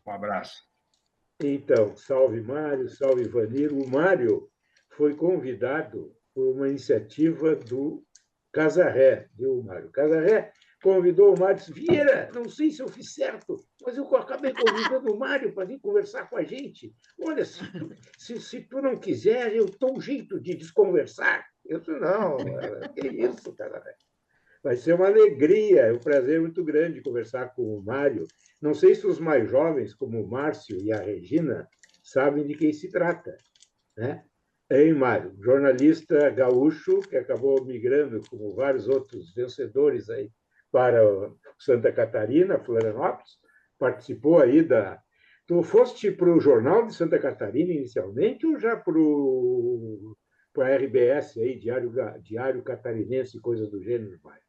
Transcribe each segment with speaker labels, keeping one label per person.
Speaker 1: Um abraço.
Speaker 2: Então, salve Mário, salve Vaniro. O Mário foi convidado por uma iniciativa do Casarré, viu, Mário? Casarré convidou o Mário e disse: Vieira, não sei se eu fiz certo, mas eu acabei convidando o Mário para vir conversar com a gente. Olha, se tu não quiser, eu dou um jeito de desconversar. Eu disse: não, que isso, Casarré. Vai ser uma alegria, é um prazer muito grande conversar com o Mário. Não sei se os mais jovens, como o Márcio e a Regina, sabem de quem se trata, né? Hein, Mário? Jornalista gaúcho que acabou migrando, como vários outros vencedores aí, para Santa Catarina, Florianópolis, participou aí da. Tu foste para o Jornal de Santa Catarina inicialmente ou já para a RBS aí, Diário Catarinense, coisa do gênero, Mário?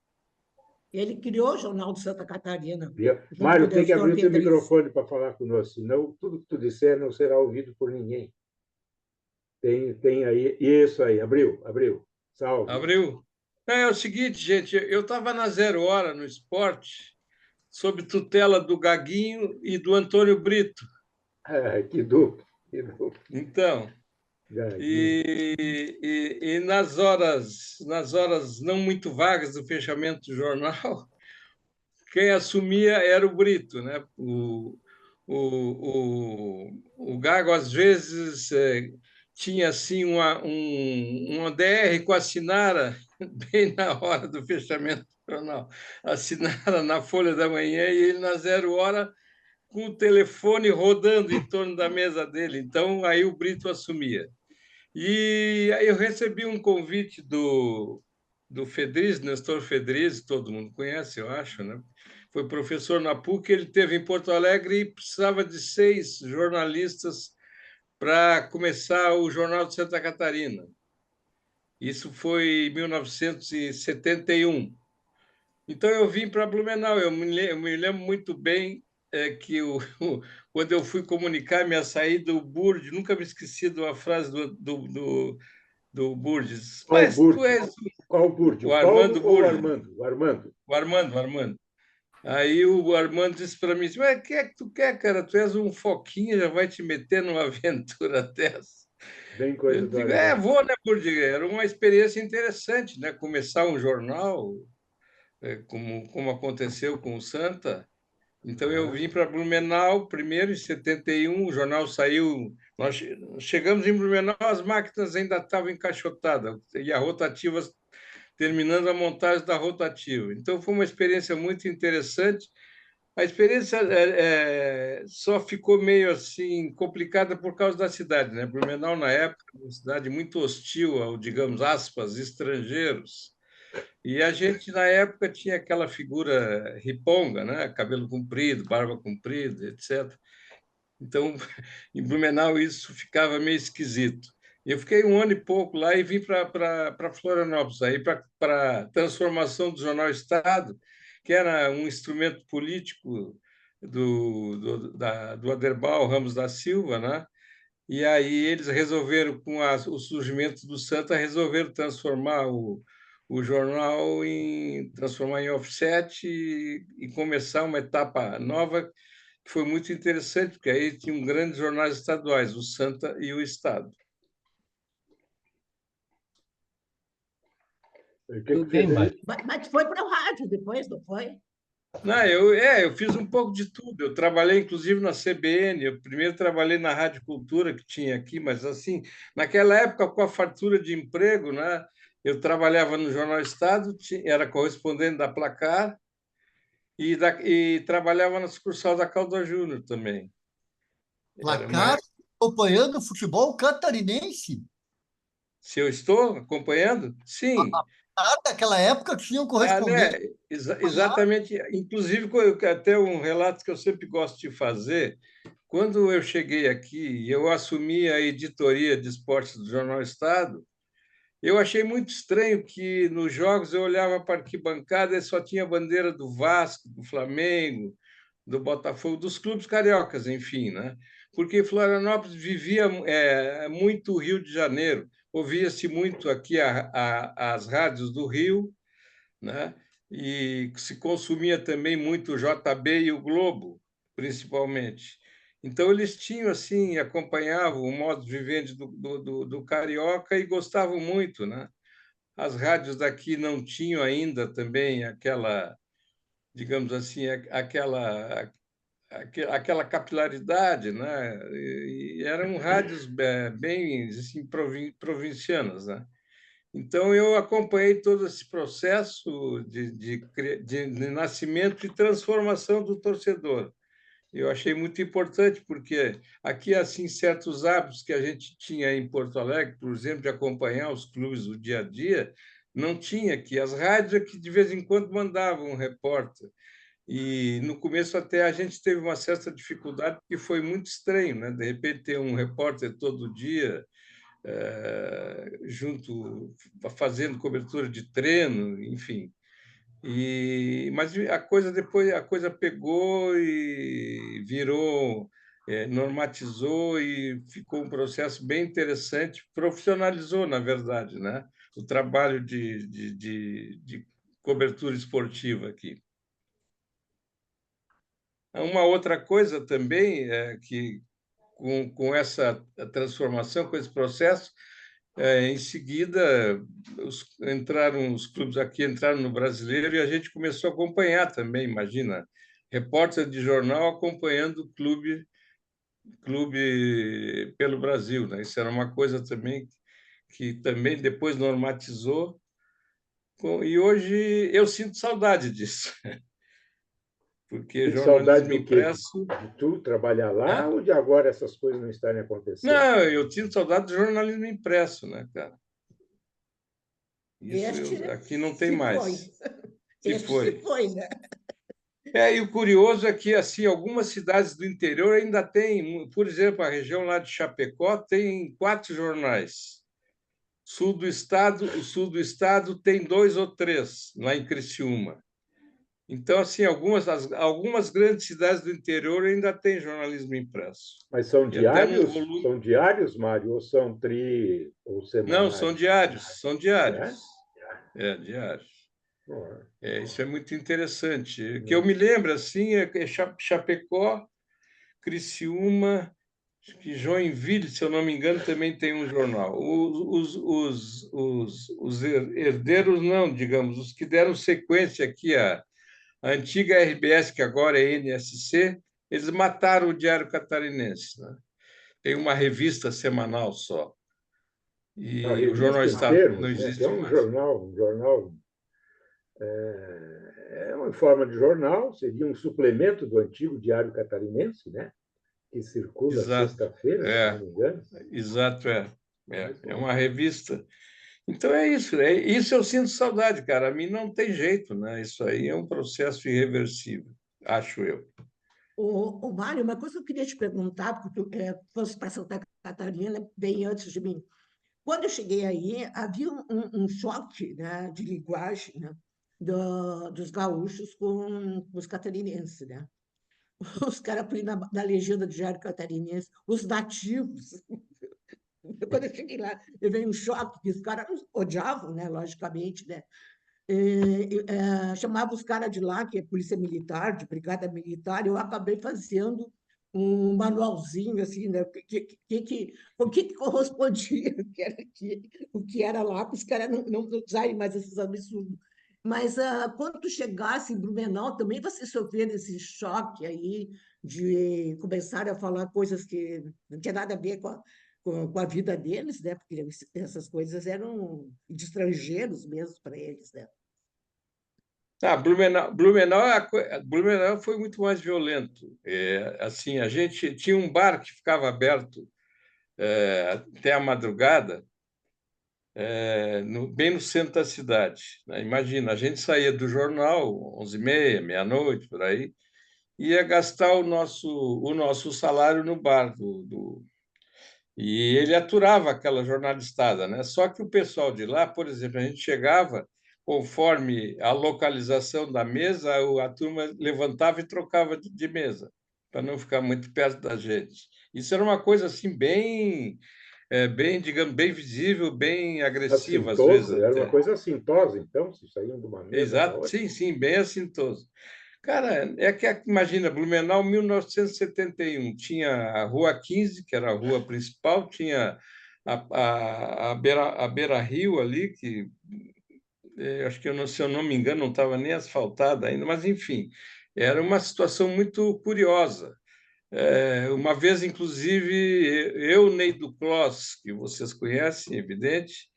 Speaker 3: Ele criou o Jornal de Santa Catarina, junto com
Speaker 2: Mário,
Speaker 3: o
Speaker 2: tem que
Speaker 3: Delfim
Speaker 2: abrir o teu
Speaker 3: Pedriz.
Speaker 2: microfone para falar conosco, senão tudo que tu disser não será ouvido por ninguém. Tem aí. Isso aí, abriu. Salve.
Speaker 1: Abriu. É o seguinte, gente, eu estava na Zero Hora, no esporte, sob tutela do Gaguinho e do Antônio Brito.
Speaker 2: Que duplo, que duplo.
Speaker 1: Então,
Speaker 2: Gaguinho.
Speaker 1: e nas horas não muito vagas do fechamento do jornal, quem assumia era o Brito, né? O Gago, às vezes, tinha assim uma DR com a Sinara bem na hora do fechamento do jornal. A Sinara na Folha da Manhã e ele na Zero Hora com o telefone rodando em torno da mesa dele. Então, aí o Brito assumia. E aí eu recebi um convite do Fedriz, Nestor Fedriz, todo mundo conhece, eu acho, né? Foi professor na PUC, ele teve em Porto Alegre e precisava de 6 jornalistas para começar o Jornal de Santa Catarina. Isso foi em 1971. Então eu vim para Blumenau. Eu me lembro muito bem que quando eu fui comunicar minha saída, o Burde, nunca me esqueci de uma frase do Burdes.
Speaker 2: Qual
Speaker 1: Mas tu
Speaker 2: Burde?
Speaker 1: és
Speaker 2: Qual Burde?
Speaker 1: o
Speaker 2: O Paulo
Speaker 1: Armando
Speaker 2: ou o
Speaker 1: Burdes,
Speaker 2: Armando? O Armando.
Speaker 1: o Armando. Aí o Armando disse para mim, mas o que é que tu quer, cara? Tu és um foquinha, já vai te meter numa aventura dessa.
Speaker 2: Bem
Speaker 1: Eu
Speaker 2: coisa do
Speaker 1: digo,
Speaker 2: Armando.
Speaker 1: vou, né, Burdes? Era uma experiência interessante, né? Começar um jornal, como aconteceu com o Santa. Então, eu vim para Blumenau primeiro, em 71, o jornal saiu. Nós chegamos em Blumenau, as máquinas ainda estavam encaixotadas, e a rotativa, terminando a montagem da rotativa. Então, foi uma experiência muito interessante. A experiência só ficou meio assim complicada por causa da cidade, né? Blumenau, na época, era uma cidade muito hostil ao, digamos, aspas, estrangeiros. E a gente, na época, tinha aquela figura riponga, né? Cabelo comprido, barba comprida, etc. Então, em Blumenau, isso ficava meio esquisito. Eu fiquei um ano e pouco lá e vim para Florianópolis, aí para a transformação do Jornal Estado, que era um instrumento político do Aderbal Ramos da Silva, né? E aí eles resolveram, com o surgimento do Santa, resolveram o jornal transformar em offset e começar uma etapa nova que foi muito interessante, porque aí tinham grandes jornais estaduais, o Santa e o Estado.
Speaker 2: O que
Speaker 4: Tudo bem, Mário.
Speaker 3: Mas foi para o rádio depois, não foi?
Speaker 1: Não, eu fiz um pouco de tudo. Eu trabalhei, inclusive, na CBN. Eu primeiro trabalhei na Rádio Cultura, que tinha aqui, mas, assim, naquela época, com a fartura de emprego, né, eu trabalhava no Jornal Estado, era correspondente da Placar, e trabalhava na sucursal da Calda Júnior também. Era
Speaker 4: Placar acompanhando o futebol catarinense.
Speaker 1: Se eu estou acompanhando? Sim.
Speaker 4: Naquela época tinha um
Speaker 1: Né?
Speaker 4: correspondente.
Speaker 1: Exatamente. Inclusive, até um relato que eu sempre gosto de fazer. Quando eu cheguei aqui, eu assumi a editoria de esportes do Jornal Estado. Eu achei muito estranho que nos jogos eu olhava para a arquibancada e só tinha a bandeira do Vasco, do Flamengo, do Botafogo, dos clubes cariocas, enfim, né? Porque Florianópolis vivia muito o Rio de Janeiro, ouvia-se muito aqui as rádios do Rio, né? E se consumia também muito o JB e o Globo, principalmente. Então, eles tinham, assim, acompanhavam o modo de vivendi do carioca e gostavam muito, né? As rádios daqui não tinham ainda também aquela, digamos assim, aquela capilaridade, né? E eram rádios bem assim, provincianas, né? Então, eu acompanhei todo esse processo de nascimento e transformação do torcedor. Eu achei muito importante, porque aqui, assim, certos hábitos que a gente tinha em Porto Alegre, por exemplo, de acompanhar os clubes do dia a dia, não tinha aqui. As rádios é que de vez em quando mandavam um repórter. E no começo até a gente teve uma certa dificuldade, porque foi muito estranho, né? De repente ter um repórter todo dia junto, fazendo cobertura de treino, enfim. Mas a coisa depois a coisa pegou e virou, normatizou e ficou um processo bem interessante, profissionalizou, na verdade, né? O trabalho de cobertura esportiva aqui. Uma outra coisa também é que, com essa transformação, com esse processo, em seguida, os clubes aqui entraram no Brasileiro e a gente começou a acompanhar também, imagina, repórter de jornal acompanhando o clube pelo Brasil, né? Isso era uma coisa também que também depois normatizou, e hoje eu sinto saudade disso, porque
Speaker 2: Tem saudade
Speaker 1: jornalismo
Speaker 2: do quê?
Speaker 1: impresso...
Speaker 2: De tu trabalhar lá
Speaker 1: Hã?
Speaker 2: ou de agora essas coisas não estarem acontecendo?
Speaker 1: Não, eu sinto saudade do jornalismo impresso, né, cara? Isso
Speaker 3: Este
Speaker 1: aqui não tem
Speaker 3: se foi.
Speaker 1: mais. Se
Speaker 3: Este se
Speaker 1: foi.
Speaker 3: foi, né?
Speaker 1: E o curioso é que, assim, algumas cidades do interior ainda têm, por exemplo, a região lá de Chapecó tem 4 jornais. O sul do estado tem 2 ou 3, lá em Criciúma. Então, assim, algumas grandes cidades do interior ainda têm jornalismo impresso.
Speaker 2: Mas
Speaker 1: E até num volume...
Speaker 2: são diários, Mário, ou são ou
Speaker 1: Não, são
Speaker 2: semanais?
Speaker 1: diários, são diários.
Speaker 2: Diários?
Speaker 1: Diários.
Speaker 2: Não,
Speaker 1: Isso é muito interessante. Que eu
Speaker 2: não.
Speaker 1: me lembro, assim, é Chapecó, Criciúma, acho que Joinville, se eu não me engano, também tem um jornal. Os herdeiros, não, digamos, os que deram sequência aqui à antiga RBS, que agora é NSC, eles mataram o Diário Catarinense, né? Tem uma revista semanal só.
Speaker 2: A
Speaker 1: E o Jornal
Speaker 2: revista em
Speaker 1: Estado não
Speaker 2: termos, né, que é
Speaker 1: existe mais.
Speaker 2: um jornal é uma forma de jornal, seria um suplemento do antigo Diário Catarinense, né, que circula
Speaker 1: Exato.
Speaker 2: sexta-feira, se não
Speaker 1: É,
Speaker 2: me engano.
Speaker 1: exato, é.
Speaker 2: Muito
Speaker 1: É
Speaker 2: bom.
Speaker 1: uma revista. Então é isso, isso eu sinto saudade, cara. A mim não tem jeito, né? Isso aí é um processo irreversível, acho eu.
Speaker 3: Mário, uma coisa que eu queria te perguntar, porque tu fosse para Santa Catarina bem antes de mim. Quando eu cheguei aí, havia um choque, né, de linguagem, né, dos gaúchos com os catarinenses, né? Os caras na legenda do Diário Catarinense, os nativos. Quando eu cheguei lá, eu veio um choque, que os caras odiavam, né, logicamente, né? Chamava os caras de lá, que é polícia militar, de brigada militar, eu acabei fazendo um manualzinho, assim, né? O que correspondia o que era lá, para os caras não usarem mais esses absurdos. Mas quando tu chegasse em Blumenau, também você sofreu esse choque aí de começar a falar coisas que não tinha nada a ver com a vida deles, né? Porque essas coisas eram de estrangeiros mesmo para eles, né?
Speaker 1: Blumenau foi muito mais violento. Assim, a gente tinha um bar que ficava aberto até a madrugada, bem no centro da cidade, né? Imagina, a gente saía do jornal 11h30, meia-noite, por aí, ia gastar o nosso salário no bar e ele aturava aquela jornalistada, né? Só que o pessoal de lá, por exemplo, a gente chegava, conforme a localização da mesa, a turma levantava e trocava de mesa, para não ficar muito perto da gente. Isso era uma coisa assim bem, digamos, bem visível, bem agressiva às vezes
Speaker 2: Assintoso, era uma
Speaker 1: até.
Speaker 2: coisa assintosa, então, se saíam de uma mesa para
Speaker 1: Exato,
Speaker 2: outra.
Speaker 1: sim, sim, bem assintoso. Cara, é que, imagina, Blumenau, 1971, tinha a Rua 15, que era a rua principal, tinha a Beira Rio ali, que acho que, se eu não me engano, não estava nem asfaltada ainda, mas, enfim, era uma situação muito curiosa. Uma vez, inclusive, eu, Ney Duclos, que vocês conhecem, evidente,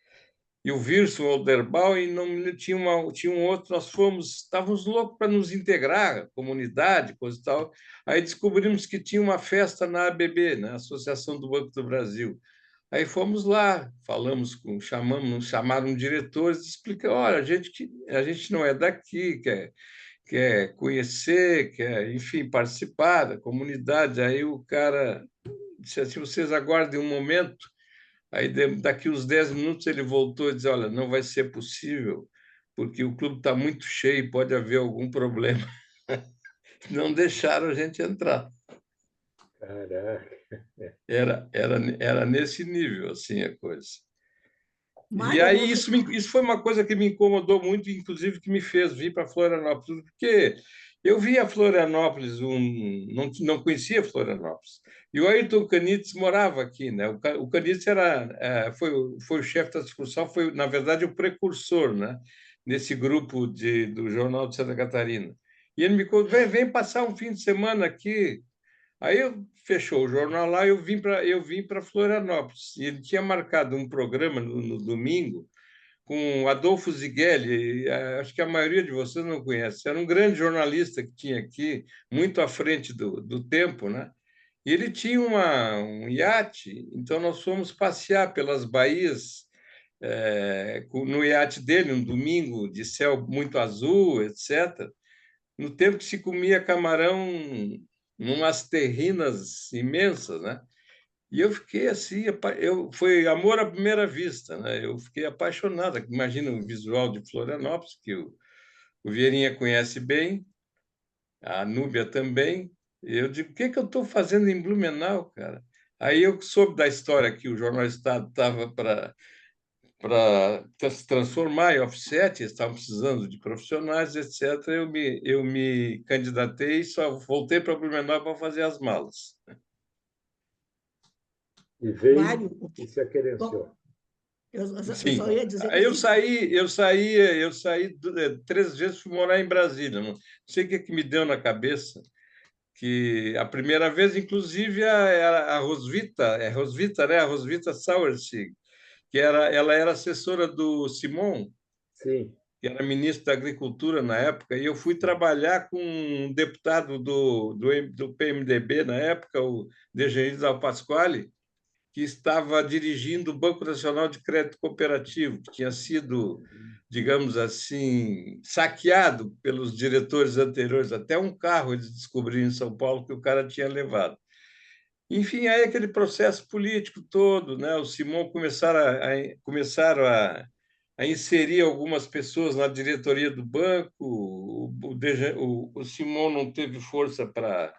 Speaker 1: e o Wilson Olderbal, e não tinha um outro, estávamos loucos para nos integrar, comunidade, coisa e tal. Aí descobrimos que tinha uma festa na ABB, na Associação do Banco do Brasil. Aí fomos lá, chamaram diretores, explica, olha, a gente não é daqui, quer conhecer, quer, enfim, participar da comunidade. Aí o cara disse assim, vocês aguardem um momento. Aí, daqui uns 10 minutos, ele voltou e disse, olha, não vai ser possível, porque o clube está muito cheio, pode haver algum problema. Não deixaram a gente entrar.
Speaker 2: Caraca.
Speaker 1: Era nesse nível, assim, a coisa. E
Speaker 3: Mário,
Speaker 1: aí isso foi uma coisa que me incomodou muito, inclusive que me fez vir para Florianópolis, porque eu via Florianópolis, não conhecia Florianópolis. E o Ayrton Canides morava aqui, né? O Canides foi o chefe da discussão, foi, na verdade, o precursor, né? Nesse grupo do Jornal de Santa Catarina. E ele me contou, vem passar um fim de semana aqui. Aí fechou o jornal lá, eu vim para Florianópolis. E ele tinha marcado um programa no domingo com Adolfo Zigueli, acho que a maioria de vocês não conhece. Era um grande jornalista que tinha aqui, muito à frente do tempo, né? E ele tinha um iate, então nós fomos passear pelas baías no iate dele, um domingo de céu muito azul, etc. No tempo que se comia camarão numas terrinas imensas, né? E eu fiquei assim, foi amor à primeira vista, né? Eu fiquei apaixonado. Imagina o visual de Florianópolis, que o Vieirinha conhece bem, a Núbia também. E eu digo, o que que eu estou fazendo em Blumenau, cara? Aí eu soube da história que o Jornal Estado estava para se transformar em offset, eles estavam precisando de profissionais, etc. Eu me candidatei e só voltei para Blumenau para fazer as malas.
Speaker 2: E veio
Speaker 3: Mário,
Speaker 2: e se aquerenciou.
Speaker 3: bom, eu
Speaker 1: Sim.
Speaker 3: só ia dizer que
Speaker 1: Aí eu
Speaker 3: assim,
Speaker 1: saí, eu saí, eu saí 3 vezes, fui morar em Brasília. Não sei o que que me deu na cabeça, que a primeira vez, inclusive, a Rosvita, Rosvita, né? A Rosvita Sauersig, ela era assessora do Simon,
Speaker 2: Sim.
Speaker 1: que era ministro da Agricultura na época, e eu fui trabalhar com um deputado do PMDB na época, o Dejanir Dal Pasquale, que estava dirigindo o Banco Nacional de Crédito Cooperativo, que tinha sido, digamos assim, saqueado pelos diretores anteriores. Até um carro eles descobriram em São Paulo que o cara tinha levado. Enfim, aí aquele processo político todo, né? O Simão começaram a inserir algumas pessoas na diretoria do banco. O Simão não teve força para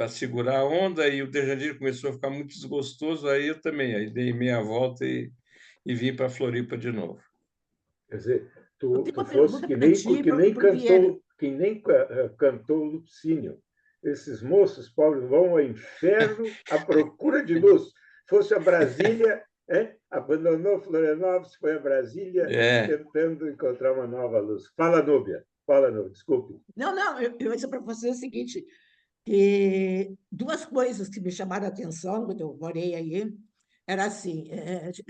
Speaker 1: segurar a onda e o Dejandir começou a ficar muito desgostoso. Aí eu também, aí dei meia volta e vim para Floripa de novo.
Speaker 2: Quer dizer,
Speaker 3: eu
Speaker 2: tu,
Speaker 3: tenho
Speaker 2: tu
Speaker 3: uma
Speaker 2: fosse
Speaker 3: pergunta para ti,
Speaker 2: que nem
Speaker 3: para o Vieira.
Speaker 2: cantou Lupicínio. Esses moços pobres vão ao inferno à procura de luz. Fosse a Brasília, abandonou Florianópolis, foi a Brasília
Speaker 1: É,
Speaker 2: tentando encontrar uma nova luz. Fala, Núbia. Fala, Núbia. Desculpe.
Speaker 3: Não, eu ia dizer para você o seguinte, que duas coisas que me chamaram a atenção quando eu morei aí, era assim,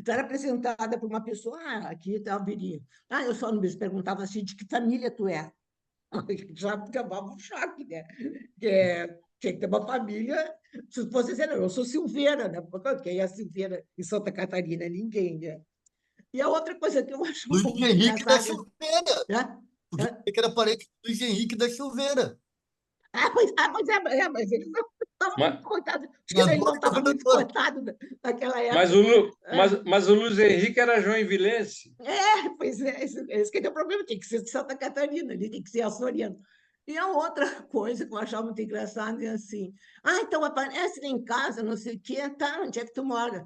Speaker 3: tu era apresentada por uma pessoa, aqui está o Virinho. Eu só não me perguntava assim, de que família tu é? Já tomava um choque, né? Tinha que ter uma família. Se fosse dizer, não, eu sou Silveira, né? Quem é Silveira em Santa Catarina? Ninguém, né? E a outra coisa que eu acho um
Speaker 4: Luiz
Speaker 3: pouco
Speaker 4: Henrique da
Speaker 3: engraçada,
Speaker 4: Silveira.
Speaker 3: né?
Speaker 4: O Vitor era parente do Luiz Henrique da Silveira.
Speaker 3: Mas eles não estavam
Speaker 1: mas,
Speaker 3: muito cotados. Acho que
Speaker 4: Tinha
Speaker 3: ele não
Speaker 4: dois
Speaker 3: estava muito
Speaker 4: governadores.
Speaker 3: cotado naquela
Speaker 1: mas,
Speaker 3: época.
Speaker 1: o, Lu-
Speaker 3: Ah,
Speaker 1: mas o Luiz Henrique era joinvilense.
Speaker 3: pois é, esse que é o problema, tem que ser de Santa Catarina, ali tem que ser açoriano. E a outra coisa que eu achava muito engraçada é assim: então aparece lá em casa, não sei o quê, tá, onde é que tu mora?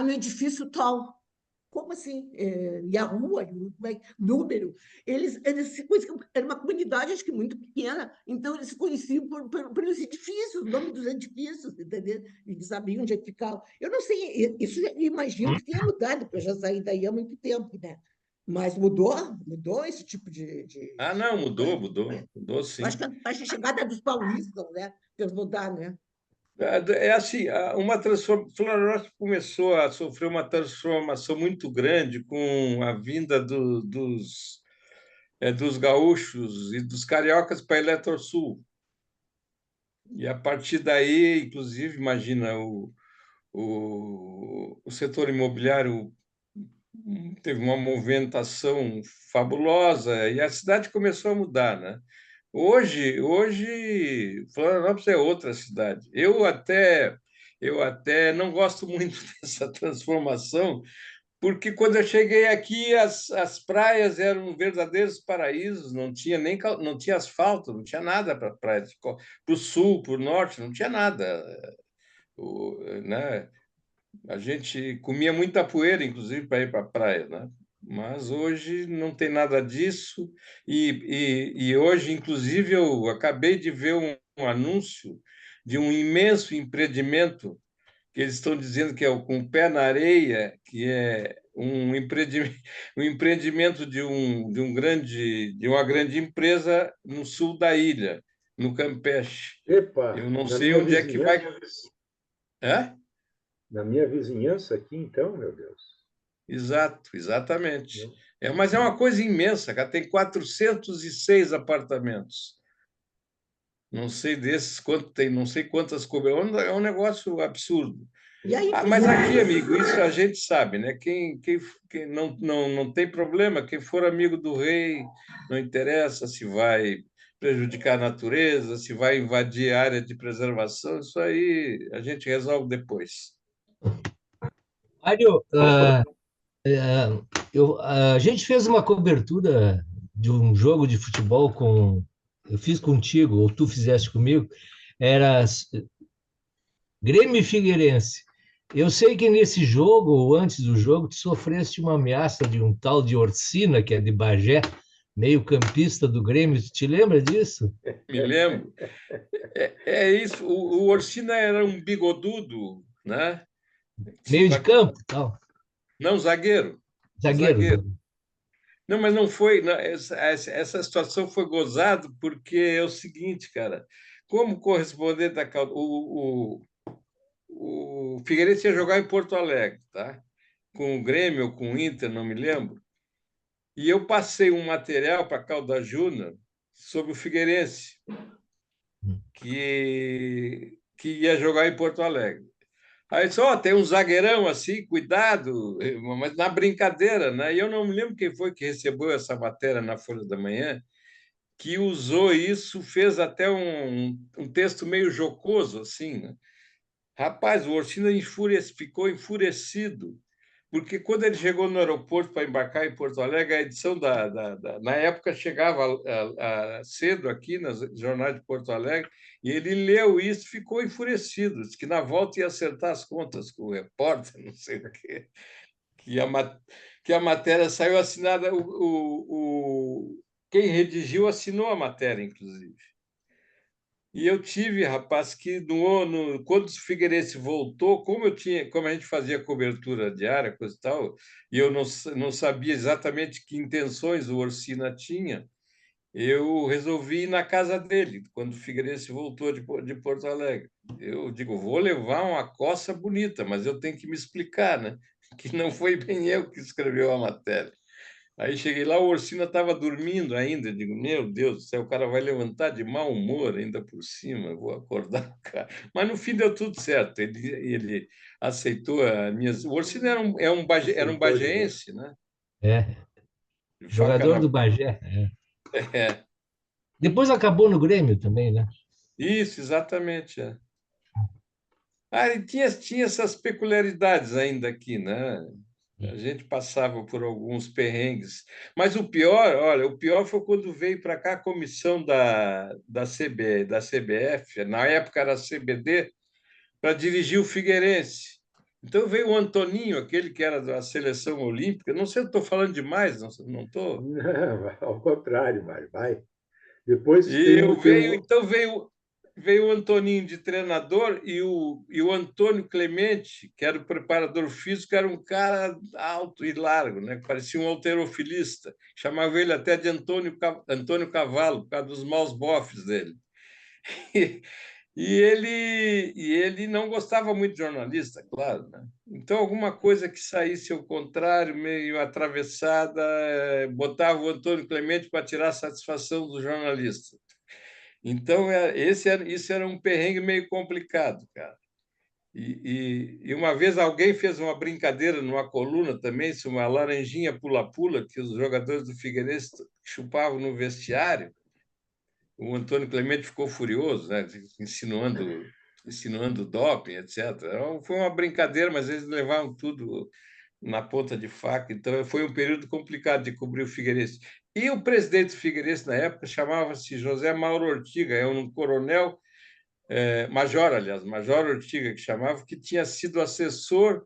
Speaker 3: No edifício tal. como assim? E a rua, número, eles se conheciam, era uma comunidade, acho que muito pequena, então eles se conheciam pelos edifícios, o nome dos edifícios, entendeu? Eles sabiam onde é que ficava. Eu não sei, isso eu imagino que tenha mudado, porque eu já saí daí há muito tempo, né? Mas mudou esse tipo de...
Speaker 1: Ah, não, mudou
Speaker 3: Acho
Speaker 1: sim.
Speaker 3: que a chegada dos paulistas, né? Fez mudar, né?
Speaker 1: É assim, uma transformação. Florianópolis começou a sofrer uma transformação muito grande com a vinda dos gaúchos e dos cariocas para a Eletrosul. E a partir daí, inclusive, imagina, o setor imobiliário teve uma movimentação fabulosa e a cidade começou a mudar, né? Hoje, Florianópolis é outra cidade. Eu até não gosto muito dessa transformação, porque quando eu cheguei aqui, as praias eram verdadeiros paraísos, não tinha asfalto, não tinha nada para praia, para o sul, para o norte, não tinha nada. Né? A gente comia muita poeira, inclusive, para ir para a praia, né? Mas hoje não tem nada disso. E hoje, inclusive, eu acabei de ver um anúncio de um imenso empreendimento que eles estão dizendo que é com o pé na areia, que é um empreendimento de uma grande empresa no sul da ilha, no Campeche.
Speaker 2: Epa,
Speaker 1: Eu não
Speaker 2: na
Speaker 1: sei
Speaker 2: minha
Speaker 1: onde é que vai.
Speaker 2: vizinhança,
Speaker 1: É?
Speaker 2: na minha vizinhança aqui, então, meu Deus.
Speaker 1: Exato, exatamente.
Speaker 2: Não?
Speaker 1: Mas é uma coisa imensa, cara. Tem 406 apartamentos. Não sei desses quanto tem, não sei quantas coberturas. É um negócio absurdo.
Speaker 3: E aí
Speaker 1: Mas
Speaker 3: fizeram
Speaker 1: aqui,
Speaker 3: isso.
Speaker 1: amigo, isso a gente sabe, né? Quem não tem problema, quem for amigo do rei, não interessa se vai prejudicar a natureza, se vai invadir a área de preservação, isso aí a gente resolve depois.
Speaker 5: Mário, a gente fez uma cobertura de um jogo de futebol eu fiz contigo, ou tu fizeste comigo, era Grêmio e Figueirense. Eu sei que nesse jogo, ou antes do jogo, tu sofreste uma ameaça de um tal de Orsina, que é de Bagé, meio-campista do Grêmio. Tu te lembra disso?
Speaker 1: Me lembro. É isso. O Orsina era um bigodudo, né?
Speaker 5: Meio de campo, tal.
Speaker 1: Não, zagueiro.
Speaker 5: Zagueiro.
Speaker 1: Zagueiro. Não, mas não foi. Não, essa situação foi gozado porque é o seguinte, cara. Como correspondente da causa, o Figueirense ia jogar em Porto Alegre, tá? Com o Grêmio ou com o Inter, não me lembro. E eu passei um material para a Calda Júnior sobre o Figueirense, que ia jogar em Porto Alegre. Aí só tem um zagueirão assim, cuidado, mas na brincadeira, né? E eu não me lembro quem foi que recebeu essa matéria na Folha da Manhã, que usou isso, fez até um texto meio jocoso, assim, né? Rapaz, o Orsina ficou enfurecido, porque quando ele chegou no aeroporto para embarcar em Porto Alegre, a edição na época chegava cedo aqui nos jornais de Porto Alegre, e ele leu isso e ficou enfurecido, disse que na volta ia acertar as contas com o repórter, não sei o quê, que a matéria saiu assinada, quem redigiu assinou a matéria, inclusive. E eu tive, rapaz, que quando o Figueirense voltou, como a gente fazia cobertura diária, coisa e tal, e eu não sabia exatamente que intenções o Orsina tinha, eu resolvi ir na casa dele, quando o Figueirense voltou de Porto Alegre. Eu digo, vou levar uma coça bonita, mas eu tenho que me explicar, né? Que não foi bem eu que escreveu a matéria. Aí cheguei lá, o Orsina estava dormindo ainda. Eu digo, meu Deus do céu, o cara vai levantar de mau humor ainda por cima, eu vou acordar o cara. Mas no fim deu tudo certo. Ele aceitou as minhas. O Orsina era um
Speaker 2: Aceitou de ver.
Speaker 1: bagéense, né?
Speaker 5: É,
Speaker 1: De faca
Speaker 5: jogador
Speaker 1: na.
Speaker 5: do Bagé. É.
Speaker 1: É,
Speaker 5: Depois acabou no Grêmio também, né?
Speaker 1: isso, exatamente. É. E tinha essas peculiaridades ainda aqui, né? A gente passava por alguns perrengues. Mas o pior, olha, o pior foi quando veio para cá a comissão da CBF, na época era a CBD, para dirigir o Figueirense. Então veio o Antoninho, aquele que era da seleção olímpica. Não sei se estou falando demais, não estou.
Speaker 2: Não, ao contrário, Mário, vai. Depois
Speaker 1: E eu
Speaker 2: tem
Speaker 1: veio,
Speaker 2: um.
Speaker 1: então veio o Antoninho de treinador e o Antônio Clemente, que era o preparador físico, era um cara alto e largo, né? Parecia um halterofilista. Chamava ele até de Antônio Cavalo, por causa dos maus bofes dele. E ele não gostava muito de jornalista, claro, né? Então, alguma coisa que saísse ao contrário, meio atravessada, botava o Antônio Clemente para tirar a satisfação do jornalista. Então, isso era um perrengue meio complicado, cara. E uma vez alguém fez uma brincadeira numa coluna também, sobre uma laranjinha pula-pula, que os jogadores do Figueirense chupavam no vestiário. O Antônio Clemente ficou furioso, né? Insinuando doping, etc. Então, foi uma brincadeira, mas eles levavam tudo na ponta de faca. Então, foi um período complicado de cobrir o Figueirense. E o presidente do Figueirense, na época, chamava-se José Mauro Ortiga, é um coronel, major, aliás, Major Ortiga, que chamava, que tinha sido assessor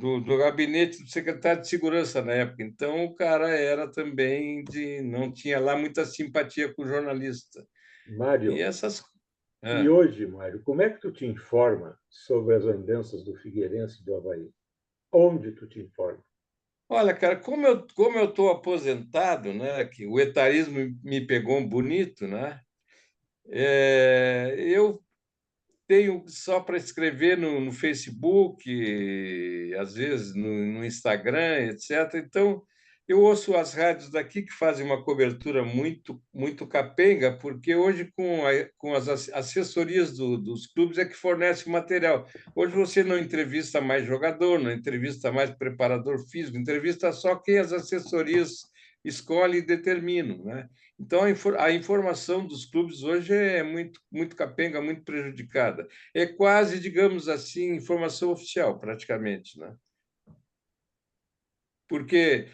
Speaker 1: do gabinete do secretário de Segurança na época. Então, o cara era também não tinha lá muita simpatia com o jornalista. E
Speaker 2: Mário,
Speaker 1: essas.
Speaker 2: e
Speaker 1: É.
Speaker 2: hoje, Mário, como é que tu te informa sobre as andanças do Figueirense do Avaí? Onde tu te informa?
Speaker 1: Olha, cara, como eu estou aposentado, né, que o etarismo me pegou um bonito, né, eu tenho só para escrever no Facebook, às vezes no Instagram, etc. Então, eu ouço as rádios daqui que fazem uma cobertura muito, muito capenga, porque hoje, com as assessorias dos clubes, é que fornece o material. Hoje você não entrevista mais jogador, não entrevista mais preparador físico, entrevista só quem as assessorias escolhem e determinam, né? Então, a informação dos clubes hoje é muito, muito capenga, muito prejudicada. É quase, digamos assim, informação oficial, praticamente, né? Porque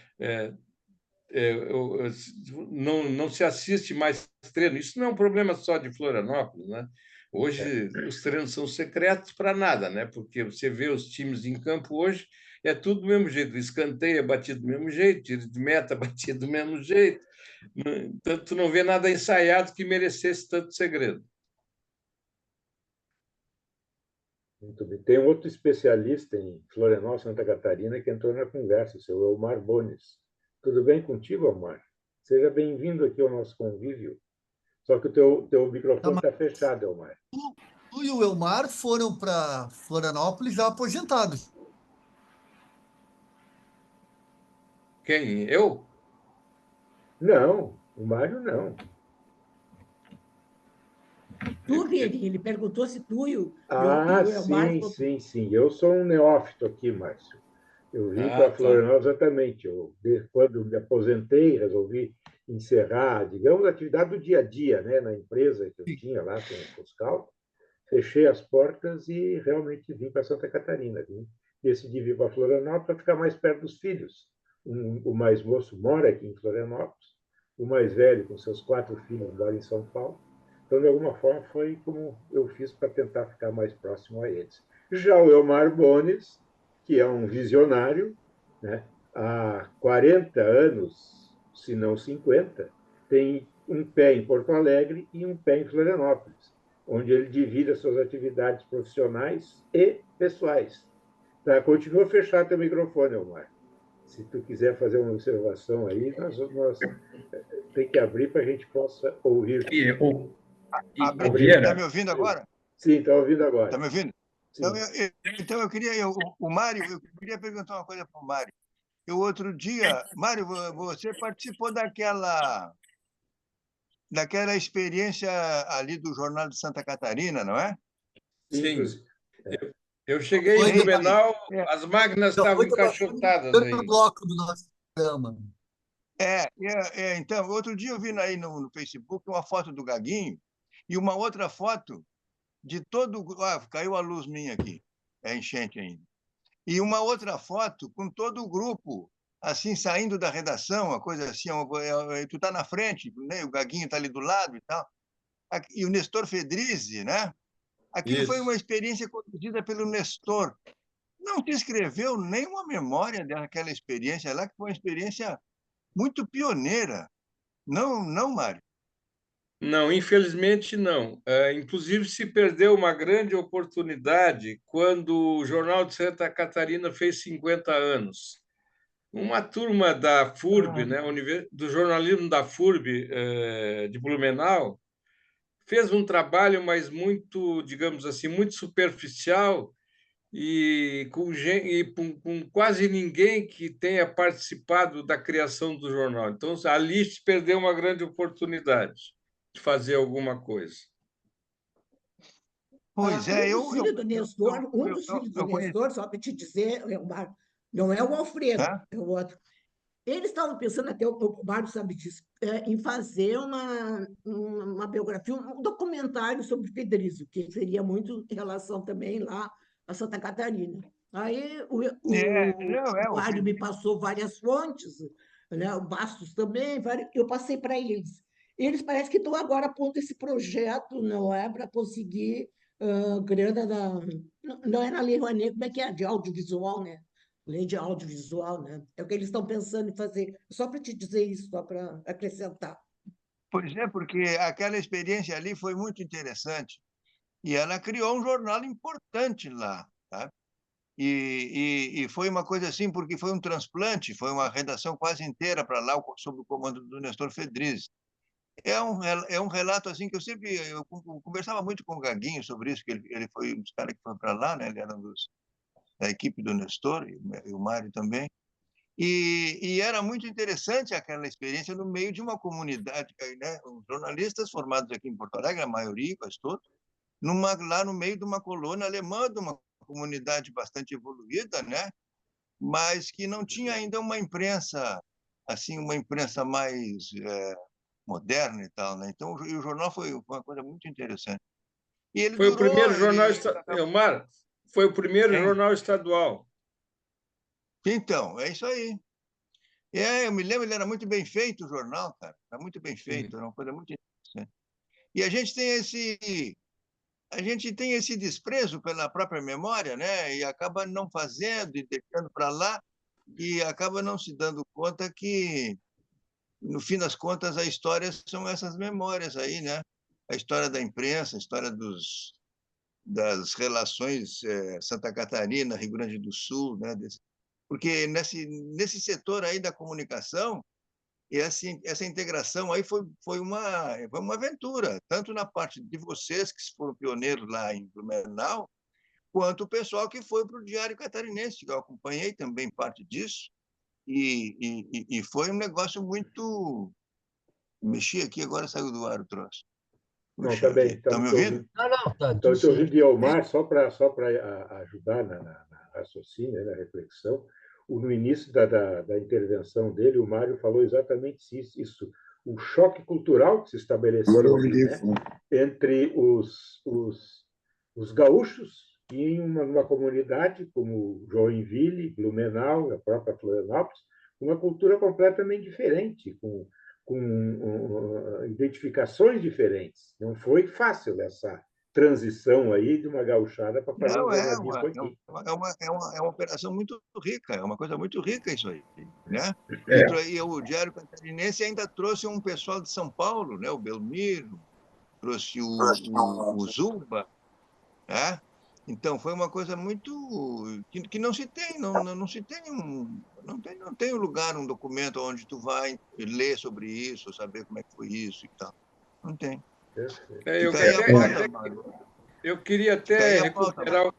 Speaker 1: não se assiste mais treino. Isso não é um problema só de Florianópolis, né? Hoje, os treinos são secretos para nada, né? Porque você vê os times em campo hoje, é tudo do mesmo jeito. O escanteio é batido do mesmo jeito, tiro de meta é batido do mesmo jeito. Então, tu não vê nada ensaiado que merecesse tanto segredo.
Speaker 2: Muito bem. Tem um outro especialista em Florianópolis, Santa Catarina, que entrou na conversa, o seu Elmar Bones. Tudo bem contigo, Elmar? Seja bem-vindo aqui ao nosso convívio. Só que o teu
Speaker 4: Tá,
Speaker 2: microfone
Speaker 4: mas
Speaker 2: está fechado, Elmar.
Speaker 4: tu e o Elmar foram para Florianópolis já aposentados.
Speaker 1: Quem? Eu?
Speaker 2: Não, o Mário não.
Speaker 3: Tu, Vini, ele perguntou se tu e
Speaker 2: Ah,
Speaker 3: o Elmar
Speaker 2: sim, sim, sim. Eu sou um neófito aqui, Márcio. Eu vim
Speaker 1: Ah,
Speaker 2: para
Speaker 1: tá.
Speaker 2: Florianópolis exatamente. Quando me aposentei, resolvi encerrar, digamos, a atividade do dia a dia, né, na empresa que eu tinha lá com o Fuscal. Fechei as portas e realmente vim para Santa Catarina. Decidi vir para Florianópolis para ficar mais perto dos filhos. O mais moço mora aqui em Florianópolis, o mais velho, com seus 4 filhos, mora em São Paulo. Então, de alguma forma, foi como eu fiz para tentar ficar mais próximo a eles. Já o Elmar Bones, que é um visionário, né, há 40 anos, se não 50, tem um pé em Porto Alegre e um pé em Florianópolis, onde ele divide as suas atividades profissionais e pessoais. Tá? Continua fechado teu microfone, Elmar. Se tu quiser fazer uma observação aí, nós tem que abrir para a gente possa ouvir.
Speaker 4: Abriu.
Speaker 2: Abriu.
Speaker 4: Está me ouvindo agora?
Speaker 2: Sim, está ouvindo
Speaker 4: Está
Speaker 2: agora.
Speaker 4: me ouvindo? Então,
Speaker 2: Sim.
Speaker 4: eu queria, o Mário, eu queria perguntar uma coisa para o Mário. Eu, outro dia, Mário, você participou daquela experiência ali do Jornal de Santa Catarina, não é?
Speaker 1: Sim.
Speaker 2: Inclusive,
Speaker 1: Eu cheguei em
Speaker 4: Foi no,
Speaker 1: Blumenau,
Speaker 4: é,
Speaker 1: as máquinas
Speaker 4: já
Speaker 1: estavam
Speaker 4: foi no
Speaker 1: encaixotadas
Speaker 4: primeiro
Speaker 1: ainda.
Speaker 4: bloco do nosso programa. Então, outro dia eu vi aí no Facebook uma foto do Gaguinho e uma outra foto de todo. Caiu a luz minha aqui, é enchente ainda. E uma outra foto com todo o grupo, assim, saindo da redação, uma coisa assim, tu tá na frente, né? O Gaguinho tá ali do lado e tal. E o Nestor Fedrizzi, né? Aquilo foi uma
Speaker 1: Isso.
Speaker 4: experiência conduzida pelo Nestor. Não se escreveu nenhuma memória daquela experiência lá, que foi uma experiência muito pioneira. Não, não, Mário?
Speaker 1: Não, infelizmente não. Inclusive, se perdeu uma grande oportunidade quando o Jornal de Santa Catarina fez 50 anos. Uma turma da FURB,
Speaker 4: Ah,
Speaker 1: né, do jornalismo da FURB, de Blumenau, fez um trabalho, mas muito, digamos assim, muito superficial e com quase ninguém que tenha participado da criação do jornal. Então, ali se perdeu uma grande oportunidade de fazer alguma coisa.
Speaker 4: pois
Speaker 3: Um
Speaker 4: é,
Speaker 3: dos filhos do Nestor, um dos filhos do
Speaker 4: eu conheço.
Speaker 3: Nestor, só para te dizer, não é o Alfredo,
Speaker 4: Tá?
Speaker 3: é o outro. Eles estavam pensando, até o Mário sabe disso, em fazer uma biografia, um documentário sobre Pedrísimo, que seria muito em relação também lá a Santa Catarina. Aí
Speaker 4: Não,
Speaker 3: o
Speaker 4: o
Speaker 3: Mário me passou várias fontes, né, o Bastos também, eu passei para eles. Eles parecem que estão agora pondo esse projeto, não é, para conseguir grana não é na Lei Rouanet, como é que é? De audiovisual, né? Lei de audiovisual, né? É o que eles estão pensando em fazer. Só para te dizer isso, só para acrescentar.
Speaker 4: Pois é, porque aquela experiência ali foi muito interessante. E ela criou um jornal importante lá, tá? E foi uma coisa assim, porque foi um transplante, foi uma redação quase inteira para lá, sob o comando do Nestor Fedriz. É um relato assim que eu conversava muito com o Gaguinho sobre isso, que ele foi um dos caras que foi para lá, né? Ele era da equipe do Nestor, e o Mário também. E era muito interessante aquela experiência no meio de uma comunidade, né? Os jornalistas formados aqui em Porto Alegre, a maioria, quase todos, lá no meio de uma colônia alemã, de uma comunidade bastante evoluída, né? Mas que não tinha ainda uma imprensa, assim, uma imprensa mais moderna e tal, né? Então, o jornal foi uma coisa muito interessante. E ele
Speaker 1: Foi o primeiro
Speaker 4: durou,
Speaker 1: jornal,
Speaker 4: acabou.
Speaker 1: Elmar, foi o primeiro
Speaker 4: Hein?
Speaker 1: jornal estadual.
Speaker 4: Então, é isso aí. Eu me lembro, ele era muito bem feito o jornal, cara. Era muito bem
Speaker 1: Sim.
Speaker 4: feito, era uma coisa muito interessante. E a gente tem esse desprezo pela própria memória, né? E acaba não fazendo e deixando para lá e acaba não se dando conta que, no fim das contas, a história são essas memórias aí, né? A história da imprensa, a história das relações Santa Catarina, Rio Grande do Sul, né? Porque nesse setor aí da comunicação, e essa integração aí foi uma aventura, tanto na parte de vocês, que foram pioneiros lá em Blumenau, quanto o pessoal que foi para o Diário Catarinense, que eu acompanhei também parte disso, e foi um negócio muito... Mexi aqui, agora saiu do ar o troço.
Speaker 2: Não, tá
Speaker 4: Puxa
Speaker 2: bem,
Speaker 4: vida. Estão
Speaker 2: estamos
Speaker 4: me
Speaker 2: te
Speaker 4: ouvindo?
Speaker 2: ouvindo.
Speaker 5: Não, não, tá tudo
Speaker 2: Então, te ouvindo
Speaker 5: certo.
Speaker 2: de Elmar, só para ajudar na raciocínio, na reflexão, no início da intervenção dele, o Mário falou exatamente isso, o choque cultural que se estabeleceu ali, né, entre os gaúchos e em uma comunidade como Joinville, Blumenau, a própria Florianópolis, uma cultura completamente diferente, com identificações diferentes. Não foi fácil essa transição aí de uma gauchada para fazer um
Speaker 4: Não,
Speaker 2: jornalismo aqui.
Speaker 4: é uma operação muito rica, é uma coisa muito rica isso aí, né?
Speaker 2: É.
Speaker 4: E o Diário Catarinense ainda trouxe um pessoal de São Paulo, né? O Belmiro, trouxe o Zuba, né? Então foi uma coisa muito que não se tem, não se tem não tem um lugar, um documento onde tu vai ler sobre isso, saber como é que foi isso e tal. Não tem.
Speaker 2: Perfeito.
Speaker 1: É, eu,
Speaker 4: Fica aí a
Speaker 1: até,
Speaker 4: pauta, Mário.
Speaker 1: eu queria
Speaker 4: Fica aí
Speaker 1: até
Speaker 4: a pauta, Mário.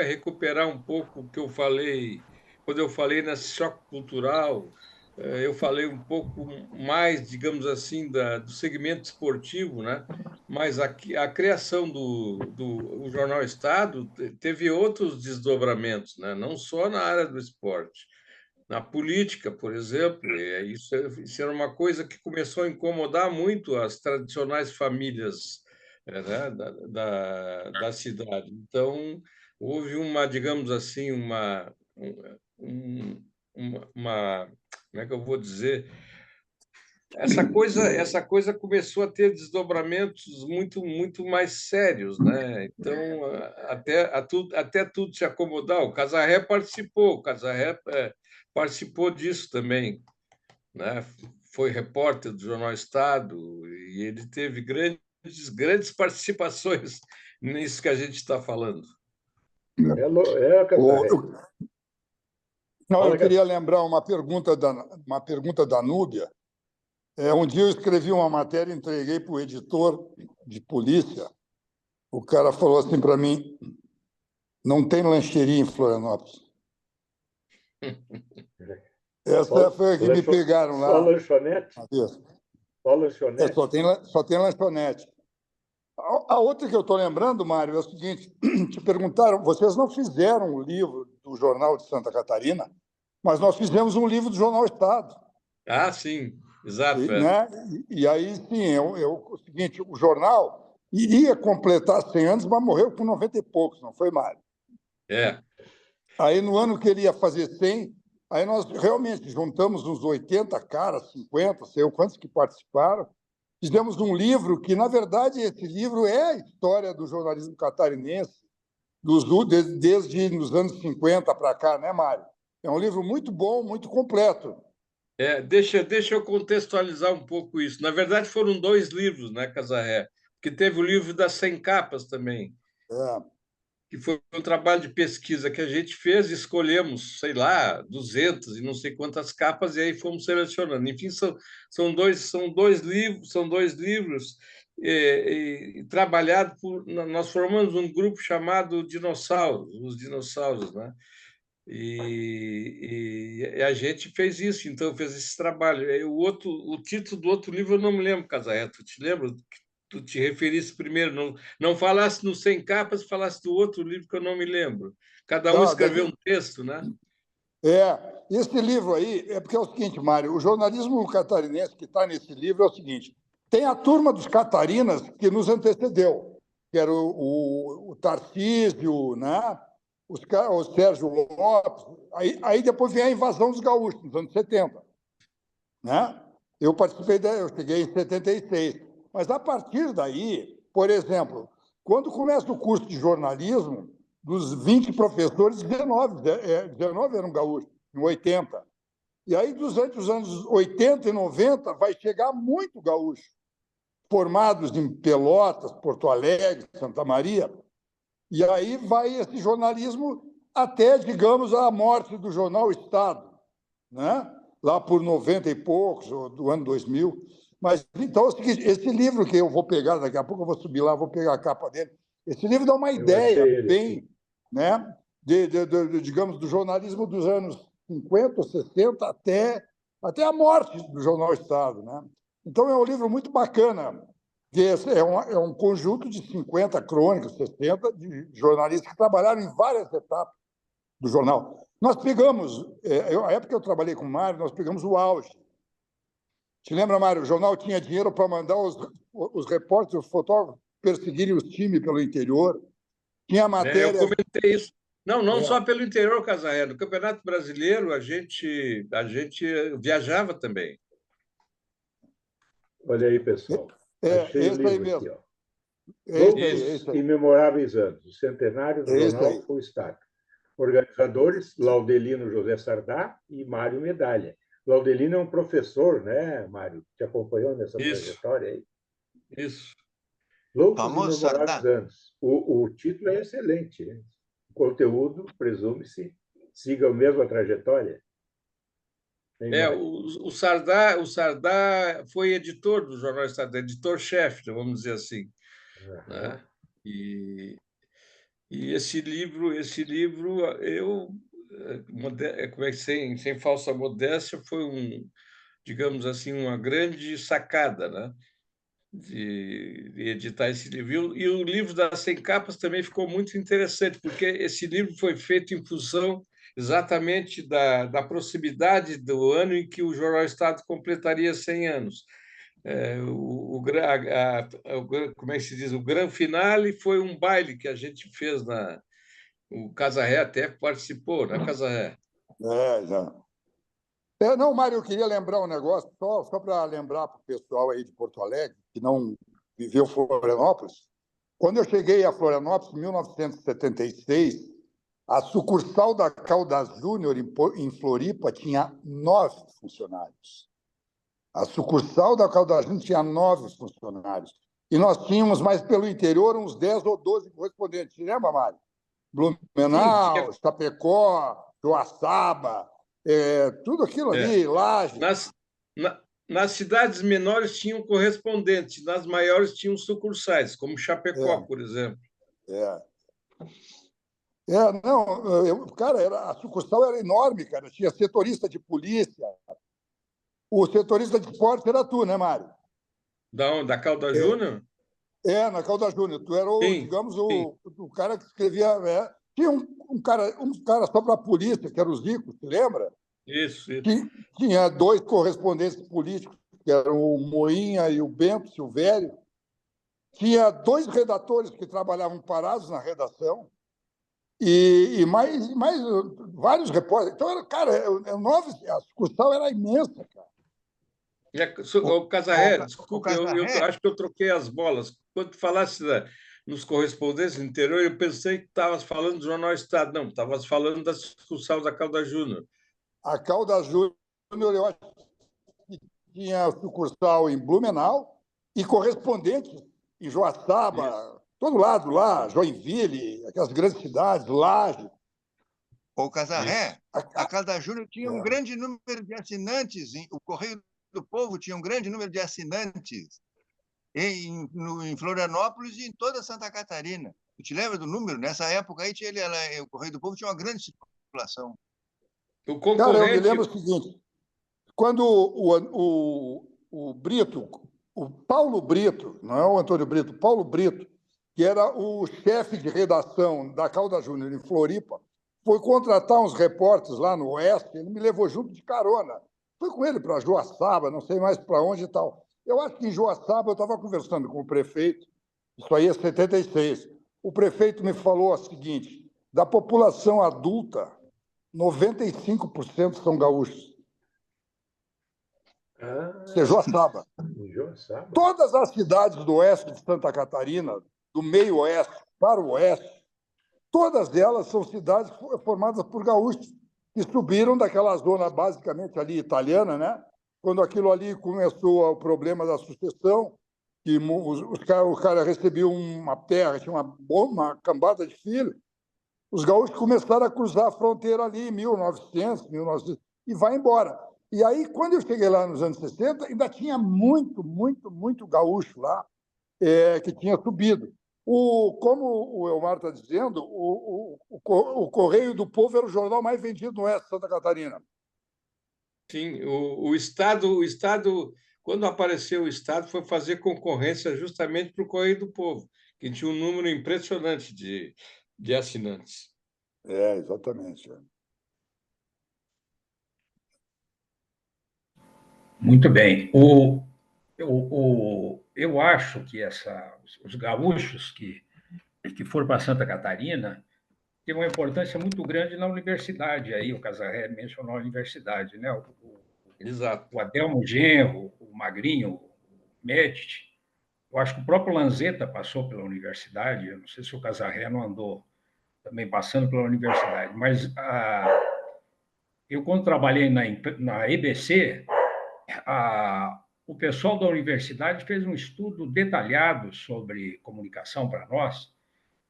Speaker 1: recuperar um pouco o que eu falei, quando eu falei nesse choque cultural, eu falei um pouco mais, digamos assim, do segmento esportivo, né? Mas a criação do Jornal Estado teve outros desdobramentos, né? Não só na área do esporte. Na política, por exemplo, isso era uma coisa que começou a incomodar muito as tradicionais famílias, né, da cidade. Então, houve uma, digamos assim, um- uma, como é que eu vou dizer? essa coisa começou a ter desdobramentos muito mais sérios, né? Então, até tudo se acomodar. O Casarré participou disso também, né? Foi repórter do Jornal Estado e ele teve grandes participações nisso que a gente está falando.
Speaker 2: É a Casarré.
Speaker 6: Não, eu
Speaker 2: Fala,
Speaker 6: queria lembrar uma pergunta da Núbia. Um dia eu escrevi uma matéria, entreguei para o editor de polícia. O cara falou assim para mim: não tem lancheria em Florianópolis. Essa foi a que me pegaram lá.
Speaker 2: Só lanchonete? Só lanchonete?
Speaker 6: Só tem lanchonete. A outra que eu estou lembrando, Mário, é o seguinte: te perguntaram, vocês não fizeram o livro do Jornal de Santa Catarina, mas nós fizemos um livro do Jornal Estado.
Speaker 1: Ah, sim, exato.
Speaker 6: Né? E aí, sim, o seguinte, o jornal iria completar 100 anos, mas morreu com 90 e poucos, não foi, Mário?
Speaker 1: É.
Speaker 6: Aí, no ano que ele ia fazer 100, aí nós realmente juntamos uns 80 caras, 50, sei eu quantos que participaram, fizemos um livro que, na verdade, esse livro é a história do jornalismo catarinense desde os anos 50 para cá, né, Mário? É um livro muito bom, muito completo.
Speaker 1: Deixa eu contextualizar um pouco isso. Na verdade, foram 2 livros, né, Casarré? Porque teve o livro das 100 capas também, que foi um trabalho de pesquisa que a gente fez, escolhemos, sei lá, 200 e não sei quantas capas, e aí fomos selecionando. Enfim, são dois livros trabalhados por... Nós formamos um grupo chamado Dinossauros, os dinossauros, né? E a gente fez isso, então fez esse trabalho. O título do outro livro eu não me lembro, Casarré, tu te lembra? Tu te referiste primeiro, não falasse no 100 capas, falasse do outro livro que eu não me lembro. Cada um escreveu um texto, né?
Speaker 6: Esse livro aí, porque é o seguinte, Mário, o jornalismo catarinense que está nesse livro é o seguinte: tem a turma dos catarinas que nos antecedeu, que era o Tarcísio, né? O Sérgio Lopes, aí depois vem a invasão dos gaúchos, nos anos 70. Né? Eu cheguei em 76. Mas, a partir daí, por exemplo, quando começa o curso de jornalismo, dos 20 professores, 19 eram gaúchos, em 80. E aí, durante os anos 80 e 90, vai chegar muito gaúcho, formados em Pelotas, Porto Alegre, Santa Maria. E aí vai esse jornalismo até, digamos, a morte do jornal Estado, né? Lá por 90 e poucos, do ano 2000. Mas, então, é o seguinte, esse livro que eu vou pegar, daqui a pouco eu vou subir lá, vou pegar a capa dele, esse livro dá uma ideia bem, né? Digamos, do jornalismo dos anos 50, 60, até a morte do jornal Estado, né? Então, é um livro muito bacana, que é um conjunto de 50 crônicas, 60, de jornalistas que trabalharam em várias etapas do jornal. Nós pegamos, a época que eu trabalhei com o Mário, nós pegamos o auge. Te lembra, Mário? O jornal tinha dinheiro para mandar os repórteres, os fotógrafos perseguirem os times pelo interior. Tinha matéria...
Speaker 1: Eu comentei isso. Não só pelo interior, Casarré. No Campeonato Brasileiro, a gente viajava também.
Speaker 2: Olha aí, pessoal. Achei o livro
Speaker 6: aí mesmo.
Speaker 2: aqui, ó. Loucos e Memoráveis Anos, o centenário do jornal O Estado. Organizadores, Laudelino José Sardá e Mário Medalha. Laudelino é um professor, né, Mário? Te acompanhou nessa trajetória aí?
Speaker 1: Isso.
Speaker 2: Loucos e Memoráveis Anos. O título é excelente. Né? O conteúdo, presume-se, siga a mesma trajetória.
Speaker 1: O Sardá foi editor do Jornal Estado, editor-chefe, vamos dizer assim. Né? E esse livro, eu, como é que sem falsa modéstia, foi digamos assim, uma grande sacada, né? De editar esse livro. E o livro das 100 capas também ficou muito interessante, porque esse livro foi feito em função exatamente da proximidade do ano em que o Jornal Estado completaria 100 anos. Como é que se diz? O grande finale foi um baile que a gente fez o Casarré até participou, né, Casarré?
Speaker 6: Já. Não, Mário, eu queria lembrar um negócio, só para lembrar para o pessoal aí de Porto Alegre, que não viveu Florianópolis. Quando eu cheguei a Florianópolis, em 1976, a sucursal da Caldas Júnior, em Floripa, tinha 9 funcionários. A sucursal da Caldas Júnior tinha 9 funcionários. E nós tínhamos, mais pelo interior, uns 10 ou 12 correspondentes. Você lembra, Mário? Blumenau, Chapecó, Joaçaba, tudo aquilo ali, Laje.
Speaker 1: Nas cidades menores tinham correspondentes, nas maiores tinham sucursais, como Chapecó, por exemplo.
Speaker 6: Não, cara, a sucursal era enorme, cara. Tinha setorista de polícia. O setorista de esporte era tu, né, Mário?
Speaker 1: Da Caldas Júnior?
Speaker 6: Na Caldas Júnior. Tu era, digamos,
Speaker 1: sim.
Speaker 6: o cara que escrevia. Tinha um cara só para a polícia, que era o Zico, te lembra?
Speaker 1: Isso.
Speaker 6: Tinha 2 correspondentes políticos, que eram o Moinha e o Bento Silvério. Tinha 2 redatores que trabalhavam parados na redação. E mais vários repórteres. Então, cara, a sucursal era imensa, cara.
Speaker 1: O Casarré, desculpe, eu acho que eu troquei as bolas. Quando tu falasse nos correspondentes do interior, eu pensei que estavas falando do Jornal Estado. Não, estavas falando da sucursal da Caldas Júnior.
Speaker 6: A Caldas Júnior, eu acho que tinha sucursal em Blumenau e correspondentes em Joaçaba, todo lado lá, Joinville, aquelas grandes cidades, Laje.
Speaker 4: O Casarré, a Caldas Júnior tinha um grande número de assinantes, o Correio do Povo tinha um grande número de assinantes em Florianópolis e em toda Santa Catarina. Tu te lembra do número? Nessa época aí, o Correio do Povo tinha uma grande circulação.
Speaker 6: Cara, eu me lembro o seguinte, quando o Brito, o Paulo Brito, não é o Antônio Brito, o Paulo Brito, que era o chefe de redação da Caldas Júnior em Floripa, foi contratar uns repórteres lá no Oeste, ele me levou junto de carona. Fui com ele para Joaçaba, não sei mais para onde e tal. Eu acho que em Joaçaba eu estava conversando com o prefeito, isso aí é 76. O prefeito me falou o seguinte, da população adulta, 95% são gaúchos. Isso é Joaçaba. Todas as cidades do oeste de Santa Catarina, do meio oeste para o oeste, todas elas são cidades formadas por gaúchos que subiram daquela zona basicamente ali italiana, né? Quando aquilo ali começou o problema da sucessão, que o cara recebia uma terra, tinha uma cambada de filhos, os gaúchos começaram a cruzar a fronteira ali em 1900, e vai embora. E aí, quando eu cheguei lá nos anos 60, ainda tinha muito gaúcho lá que tinha subido. Como o Elmar está dizendo, o Correio do Povo era o jornal mais vendido no oeste de Santa Catarina.
Speaker 1: Sim, o Estado, quando apareceu o Estado, foi fazer concorrência justamente para o Correio do Povo, que tinha um número impressionante de assinantes.
Speaker 6: Exatamente.
Speaker 7: Muito bem. Eu acho que os gaúchos que foram para Santa Catarina têm uma importância muito grande na universidade. Aí o Casarré mencionou a universidade, né?
Speaker 1: Exato.
Speaker 7: O Adelmo Genro, o Magrinho, o Medici. Eu acho que o próprio Lanzetta passou pela universidade. Eu não sei se o Casarré não andou também passando pela universidade, mas eu, quando trabalhei na EBC, o pessoal da universidade fez um estudo detalhado sobre comunicação para nós,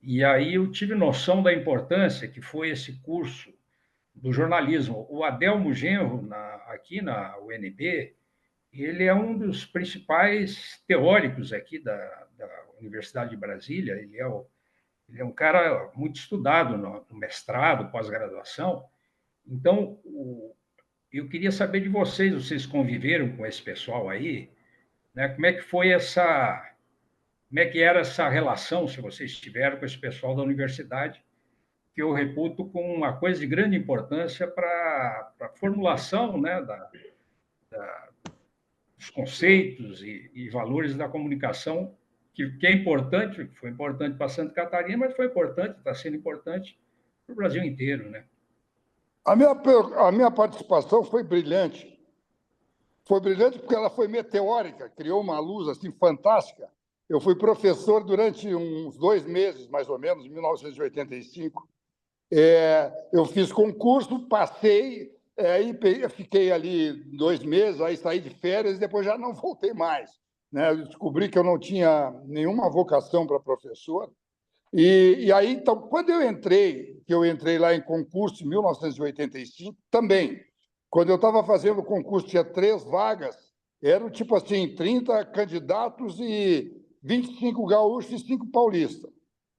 Speaker 7: e aí eu tive noção da importância que foi esse curso do jornalismo. O Adelmo Genro, aqui na UNB, ele é um dos principais teóricos aqui da Universidade de Brasília, ele é um cara muito estudado no mestrado, pós-graduação. Então, eu queria saber de vocês conviveram com esse pessoal aí, né? Como é que era essa relação, se vocês tiveram com esse pessoal da universidade, que eu reputo como uma coisa de grande importância para a formulação, né, dos conceitos e valores da comunicação, que é importante, foi importante para Santa Catarina, mas foi importante, está sendo importante para o Brasil inteiro, né?
Speaker 6: a minha participação foi brilhante. Foi brilhante porque ela foi meteórica, criou uma luz assim fantástica. Eu fui professor durante uns 2 meses, mais ou menos, em 1985. Eu fiz concurso, passei, aí fiquei ali 2 meses, aí saí de férias e depois já não voltei mais, né? Eu descobri que eu não tinha nenhuma vocação para professor. E aí, então, quando eu entrei lá em concurso em 1985, também, quando eu estava fazendo o concurso, tinha 3 vagas, eram tipo assim, 30 candidatos e 25 gaúchos e 5 paulistas.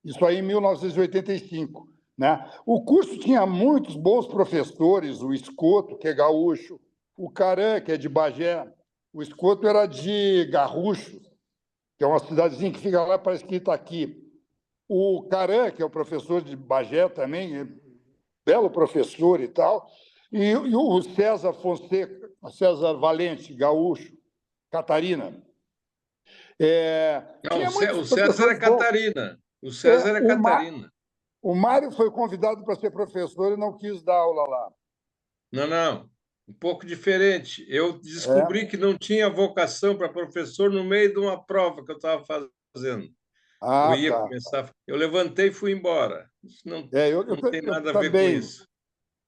Speaker 6: Isso aí em 1985. Né? O curso tinha muitos bons professores, o Escoto, que é gaúcho, o Caran, que é de Bagé, o Escoto era de Garrucho, que é uma cidadezinha que fica lá, parece que está aqui. O Caran, que é o professor de Bagé também, belo professor e tal, e o César Fonseca, César Valente, gaúcho, Catarina.
Speaker 1: Não,
Speaker 6: Tinha muitos
Speaker 1: O César é
Speaker 6: professores bons.
Speaker 1: Catarina. O César é Catarina.
Speaker 6: O Mário foi convidado para ser professor e não quis dar aula lá.
Speaker 1: Não, não. Um pouco diferente. Eu descobri que não tinha vocação para professor no meio de uma prova que eu estava fazendo. Eu ia
Speaker 6: Tá.
Speaker 1: começar. Eu levantei e fui embora. Isso não tem nada a ver com isso.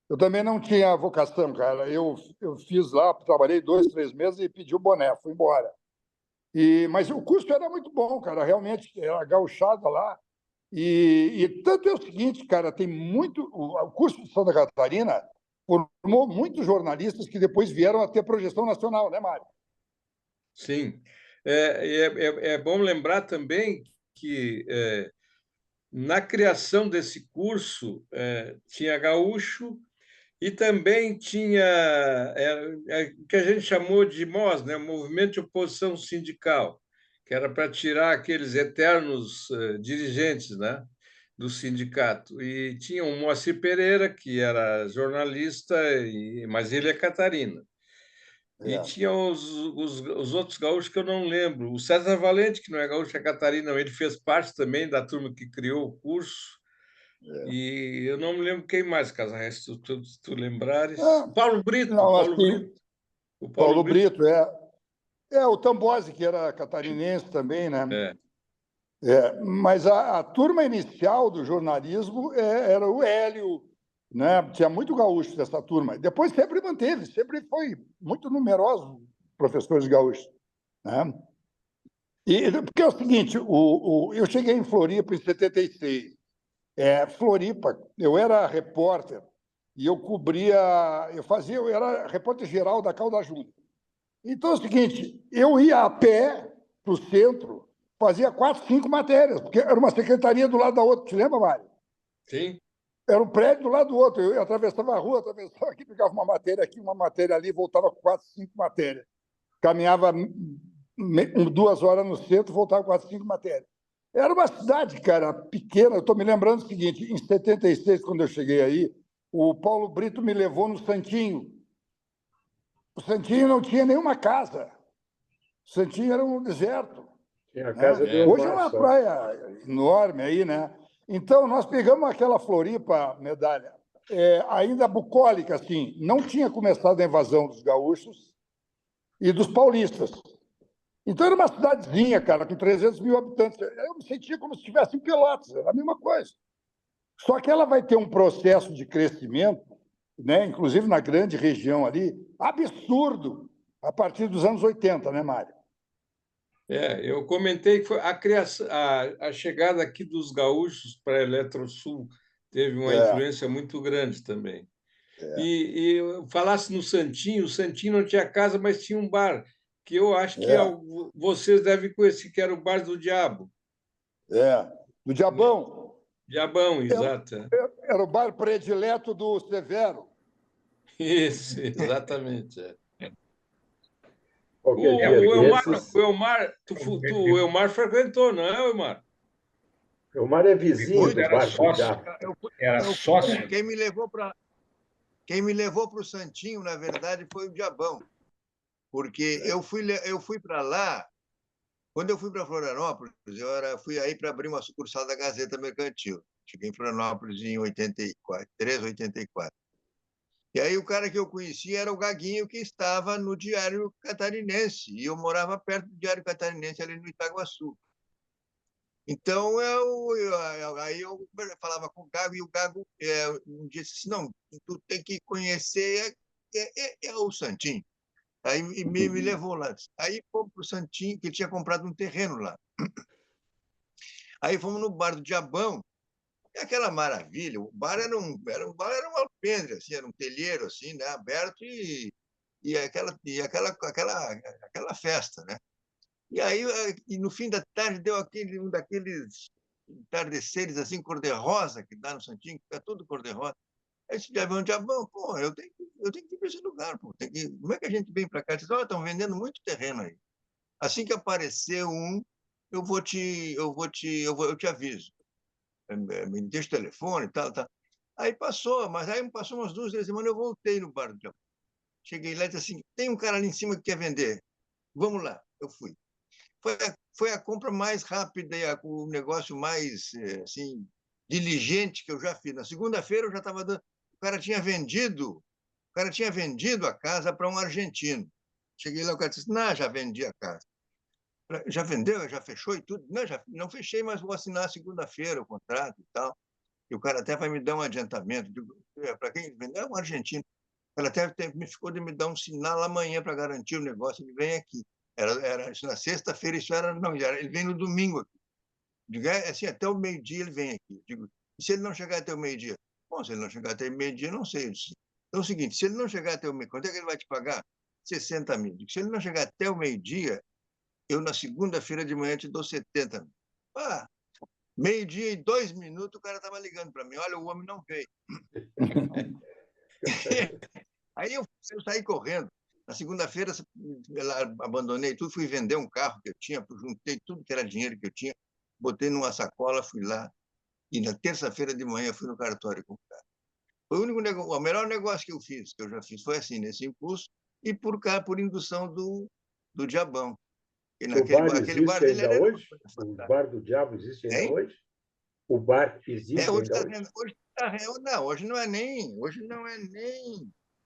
Speaker 6: Eu também não tinha vocação, cara. Eu fiz lá, trabalhei 2, 3 meses e pedi o boné, fui embora. Mas o curso era muito bom, cara. Realmente, era gauchada lá. E tanto é o seguinte, cara, tem muito. O curso de Santa Catarina formou muitos jornalistas que depois vieram a ter projeção nacional, né, Mário?
Speaker 1: Sim. É bom lembrar também que na criação desse curso tinha gaúcho e também tinha o que a gente chamou de MOS, né? Movimento de Oposição Sindical, que era para tirar aqueles eternos dirigentes, né? Do sindicato. E tinha o Moacir Pereira, que era jornalista, mas ele é Catarina. E tinha os outros gaúchos que eu não lembro. O César Valente, que não é gaúcho, é Catarina, ele fez parte também da turma que criou o curso. E eu não me lembro quem mais, Casarres, se tu lembrares. Paulo Brito,
Speaker 6: Não,
Speaker 1: Paulo
Speaker 6: assim,
Speaker 1: Brito. O
Speaker 6: Paulo Brito, o Tambozzi, que era catarinense também, né? Mas a turma inicial do jornalismo era o Hélio, né? Tinha muito gaúcho dessa turma. Depois sempre manteve, sempre foi muito numeroso professores gaúchos, né? Porque é o seguinte, eu cheguei em Floripa em 76. Floripa, eu era repórter e eu era repórter geral da Calda Júnior. Então é o seguinte, eu ia a pé para o centro, fazia 4, 5 matérias, porque era uma secretaria do lado da outra. Te lembra, Mário?
Speaker 1: Sim.
Speaker 6: Era um prédio do lado do outro. Eu atravessava a rua, atravessava aqui, pegava uma matéria aqui, uma matéria ali, voltava com 4, 5 matérias. Caminhava 2 horas no centro, voltava com 4, 5 matérias. Era uma cidade, cara, pequena. Eu estou me lembrando o seguinte, em 76, quando eu cheguei aí, o Paulo Brito me levou no Santinho. O Santinho não tinha nenhuma casa. O Santinho era um deserto.
Speaker 2: Tinha a casa do
Speaker 6: Hoje é uma praia enorme aí, né? Então, nós pegamos aquela Floripa, Medalha, ainda bucólica, assim. Não tinha começado a invasão dos gaúchos e dos paulistas. Então, era uma cidadezinha, cara, com 300 mil habitantes. Eu me sentia como se estivesse em Pelotas, era a mesma coisa. Só que ela vai ter um processo de crescimento, né, inclusive na grande região ali, absurdo, a partir dos anos 80, né, Mário?
Speaker 1: Eu comentei que foi a chegada aqui dos gaúchos para a Eletrosul teve uma influência muito grande também. E falasse no Santinho, o Santinho não tinha casa, mas tinha um bar, que eu acho que vocês devem conhecer, que era o Bar do Diabo.
Speaker 6: Do Diabão.
Speaker 1: Diabão, exato.
Speaker 6: Era o bar predileto do Severo.
Speaker 1: Isso, exatamente.
Speaker 2: O
Speaker 1: Elmar frequentou, não é, Elmar?
Speaker 2: O Elmar é vizinho do
Speaker 7: Era
Speaker 2: Bar do
Speaker 7: sócio.
Speaker 2: Diabo.
Speaker 7: Era sócio.
Speaker 4: Quem me levou para o Santinho, na verdade, foi o Diabão. Porque eu fui para lá, quando eu fui para Florianópolis, fui aí para abrir uma sucursal da Gazeta Mercantil. Cheguei em Florianópolis em 83, 84. E aí o cara que eu conhecia era o Gaguinho, que estava no Diário Catarinense, e eu morava perto do Diário Catarinense, ali no Itaguaçu. Então, aí eu falava com o Gago, e o Gago um dia disse assim, não, tu tem que conhecer o Santinho. Aí me levou lá. Aí fomos para o Santinho, que ele tinha comprado um terreno lá. Aí fomos no bar do Diabão, e aquela maravilha. O bar era um alpendre, assim, era um telheiro assim, né, aberto, aquela festa, né? E aí, e no fim da tarde, deu um daqueles entardeceres assim, cor-de-rosa, que dá no Santinho, que fica tudo cor-de-rosa. Aí esse Diabão, pô, eu tenho que ir para esse lugar, pô. Como é que a gente vem para cá? Eles olha, estão vendendo muito terreno aí. Assim que aparecer um, eu te aviso. Me deixa o telefone e tal, tal. Aí passou, mas aí passou umas 2, 3 semanas, eu voltei no bar do Diabão. Cheguei lá e disse assim, tem um cara ali em cima que quer vender. Vamos lá. Eu fui. Foi a compra mais rápida e o negócio mais assim, diligente que eu já fiz. Na segunda-feira eu já estava dando. O cara tinha vendido a casa para um argentino. Cheguei lá, o cara disse: não, já vendi a casa. Já vendeu? Já fechou e tudo? Não, já não fechei, mas vou assinar segunda-feira o contrato e tal. E o cara até vai me dar um adiantamento. Para quem vendeu? É um argentino. Ela até me ficou de me dar um sinal amanhã para garantir o negócio. Ele vem aqui. Era isso na sexta-feira, isso era. Não, ele vem no domingo aqui. Digo, assim, até o meio-dia ele vem aqui. Digo, e se ele não chegar até o meio-dia? Bom, se ele não chegar até o meio-dia, não sei. Então é o seguinte: se ele não chegar até o meio-dia, quanto é que ele vai te pagar? 60 mil. Digo, se ele não chegar até o meio-dia, eu na segunda-feira de manhã te dou 70 mil. Ah, meio-dia e 2 minutos, o cara estava ligando para mim: olha, o homem não veio. Aí eu saí correndo. Na segunda-feira, abandonei tudo, fui vender um carro que eu tinha, juntei tudo que era dinheiro que eu tinha, botei numa sacola, fui lá. E na terça-feira de manhã fui no cartório comprar. Foi o único negócio, o melhor negócio que eu já fiz, foi assim, nesse impulso, e por indução do Diabão. E
Speaker 2: O bar
Speaker 4: aquele bar
Speaker 2: existe
Speaker 4: dele
Speaker 2: ainda
Speaker 4: era
Speaker 2: hoje? O
Speaker 4: fantástico.
Speaker 2: bar do Diabo existe ainda
Speaker 4: Hein?
Speaker 2: hoje? O bar existe
Speaker 4: Hoje
Speaker 2: ainda
Speaker 4: está
Speaker 2: hoje?
Speaker 4: não,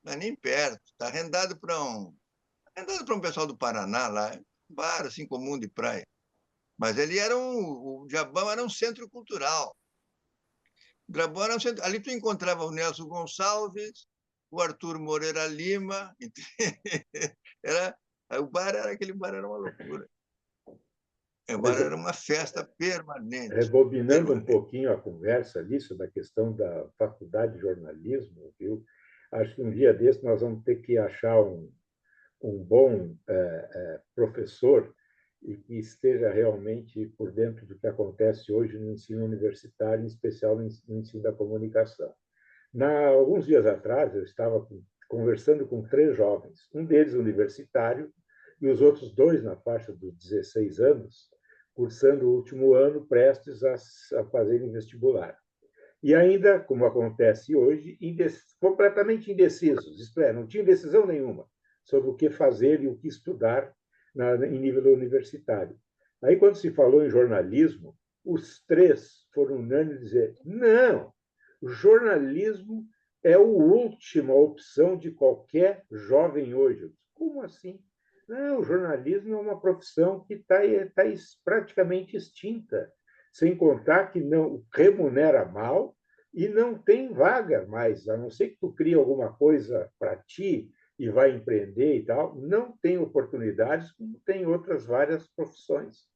Speaker 4: não é nem perto. Está arrendado para um pessoal do Paraná lá, um bar assim comum de praia. Mas ele era o Diabão era um centro cultural. Grabou, ali tu encontrava o Nelson Gonçalves, o Arthur Moreira Lima. Era, aquele bar era uma loucura. O bar
Speaker 2: Mas,
Speaker 4: era uma festa permanente.
Speaker 2: rebobinando um
Speaker 4: Permanente.
Speaker 2: pouquinho a conversa disso, da questão da faculdade de jornalismo, viu? Acho que um dia desse nós vamos ter que achar um bom professor e que esteja realmente por dentro do que acontece hoje no ensino universitário, em especial no ensino da comunicação. Alguns dias atrás, eu estava conversando com 3 jovens, um deles universitário e os outros 2 na faixa dos 16 anos, cursando o último ano, prestes a fazerem vestibular. E ainda, como acontece hoje, completamente indecisos, isto é, não tinham decisão nenhuma sobre o que fazer e o que estudar em nível universitário. Aí, quando se falou em jornalismo, os 3 foram unânimes dizer: não, o jornalismo é a última opção de qualquer jovem hoje. Como assim? Não, o jornalismo é uma profissão que está praticamente extinta, sem contar que não remunera mal e não tem vaga mais, a não ser que tu crie alguma coisa para ti e vai empreender e tal, não tem oportunidades como tem outras várias profissões.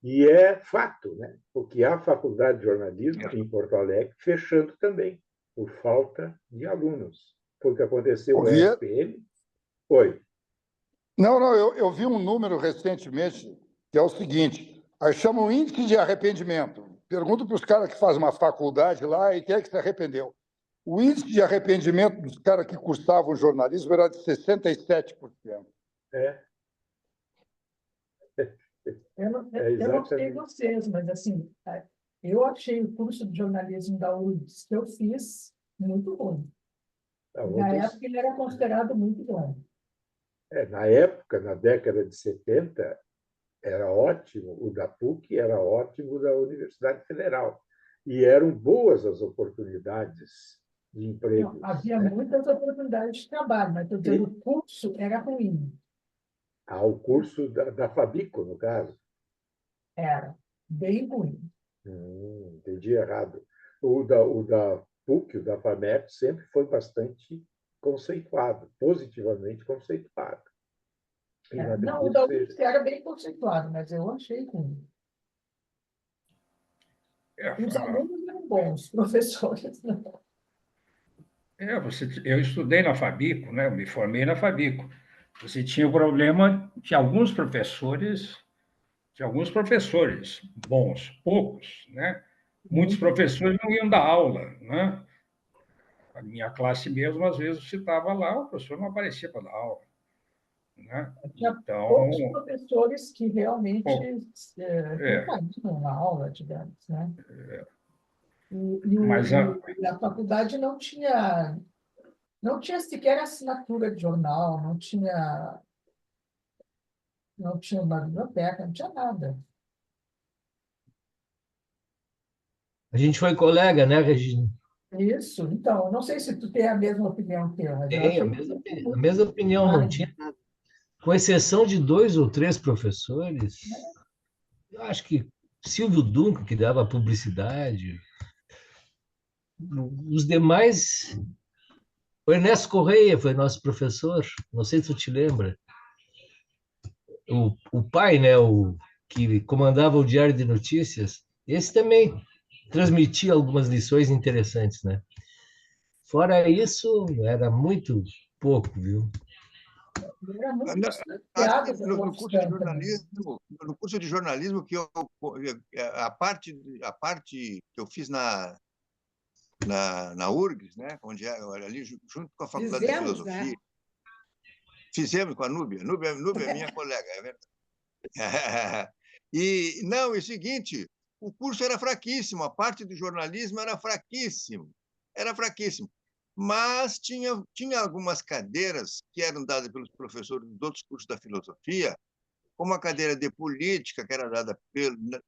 Speaker 2: E é fato, né? Porque há faculdade de jornalismo em Porto Alegre fechando também, por falta de alunos. Foi o que aconteceu com a SPM. Oi.
Speaker 6: Não, eu vi um número recentemente que é o seguinte: aí chamam índice de arrependimento. Pergunto para os caras que fazem uma faculdade lá e quem é que se arrependeu. O índice de arrependimento dos caras que cursavam jornalismo era de 67%.
Speaker 2: É.
Speaker 3: Eu não sei vocês, mas assim, eu achei o curso de jornalismo da URGS que eu fiz muito ruim. Na época ele era considerado muito bom.
Speaker 2: Na época, na década de 70, era ótimo, o da PUC era ótimo, o da Universidade Federal. E eram boas as oportunidades de emprego.
Speaker 8: Não, havia
Speaker 2: Né?
Speaker 8: muitas oportunidades de trabalho, mas estou dizendo, o curso era ruim.
Speaker 2: O curso da Fabico, no caso.
Speaker 8: Era bem ruim.
Speaker 2: Entendi errado. O da PUC, o da FAMEP, sempre foi bastante conceituado, positivamente conceituado. E não
Speaker 8: Não, o
Speaker 2: acredito
Speaker 8: da
Speaker 2: que seja.
Speaker 8: UFSC era bem conceituado, mas eu achei ruim. Os alunos eram bons, os professores não.
Speaker 7: Eu estudei na Fabico, né? Eu me formei na Fabico. Você tinha o problema de alguns professores bons, poucos, né? Muitos professores não iam dar aula, né? A minha classe mesmo, às vezes, você estava lá, o professor não aparecia para dar aula, né?
Speaker 8: Tinha
Speaker 7: Então,
Speaker 8: poucos professores que realmente
Speaker 7: é,
Speaker 8: recaíam na aula, digamos, né?
Speaker 7: mas
Speaker 8: E a faculdade não tinha sequer assinatura de jornal, não tinha uma biblioteca, não tinha nada.
Speaker 5: A gente foi colega, né, Regina?
Speaker 8: Isso, então, não sei se tu tem a mesma opinião que eu, mas eu
Speaker 5: Tem
Speaker 8: achei que
Speaker 5: a mesma opinião, não
Speaker 8: tarde,
Speaker 5: tinha nada. Com exceção de 2 ou 3 professores, eu acho que Silvio Duncan, que dava publicidade, os demais. O Ernesto Correia foi nosso professor, não sei se tu te lembra. O pai, né, o que comandava o Diário de Notícias, esse também transmitia algumas lições interessantes, né? Fora isso, era muito pouco, viu?
Speaker 8: era muito
Speaker 4: Acho
Speaker 8: distanciado
Speaker 4: que
Speaker 8: da
Speaker 4: no curso de
Speaker 8: profissão também.
Speaker 4: jornalismo que a parte que eu fiz na URGS, né, onde era ali junto com a Faculdade de
Speaker 3: Fizemos, né?
Speaker 4: Filosofia, fizemos com a Núbia. Núbia é minha colega, é verdade. E não, é o seguinte, o curso era fraquíssimo, a parte do jornalismo era fraquíssimo. Mas tinha algumas cadeiras que eram dadas pelos professores dos outros cursos da filosofia, como a cadeira de política, que era dada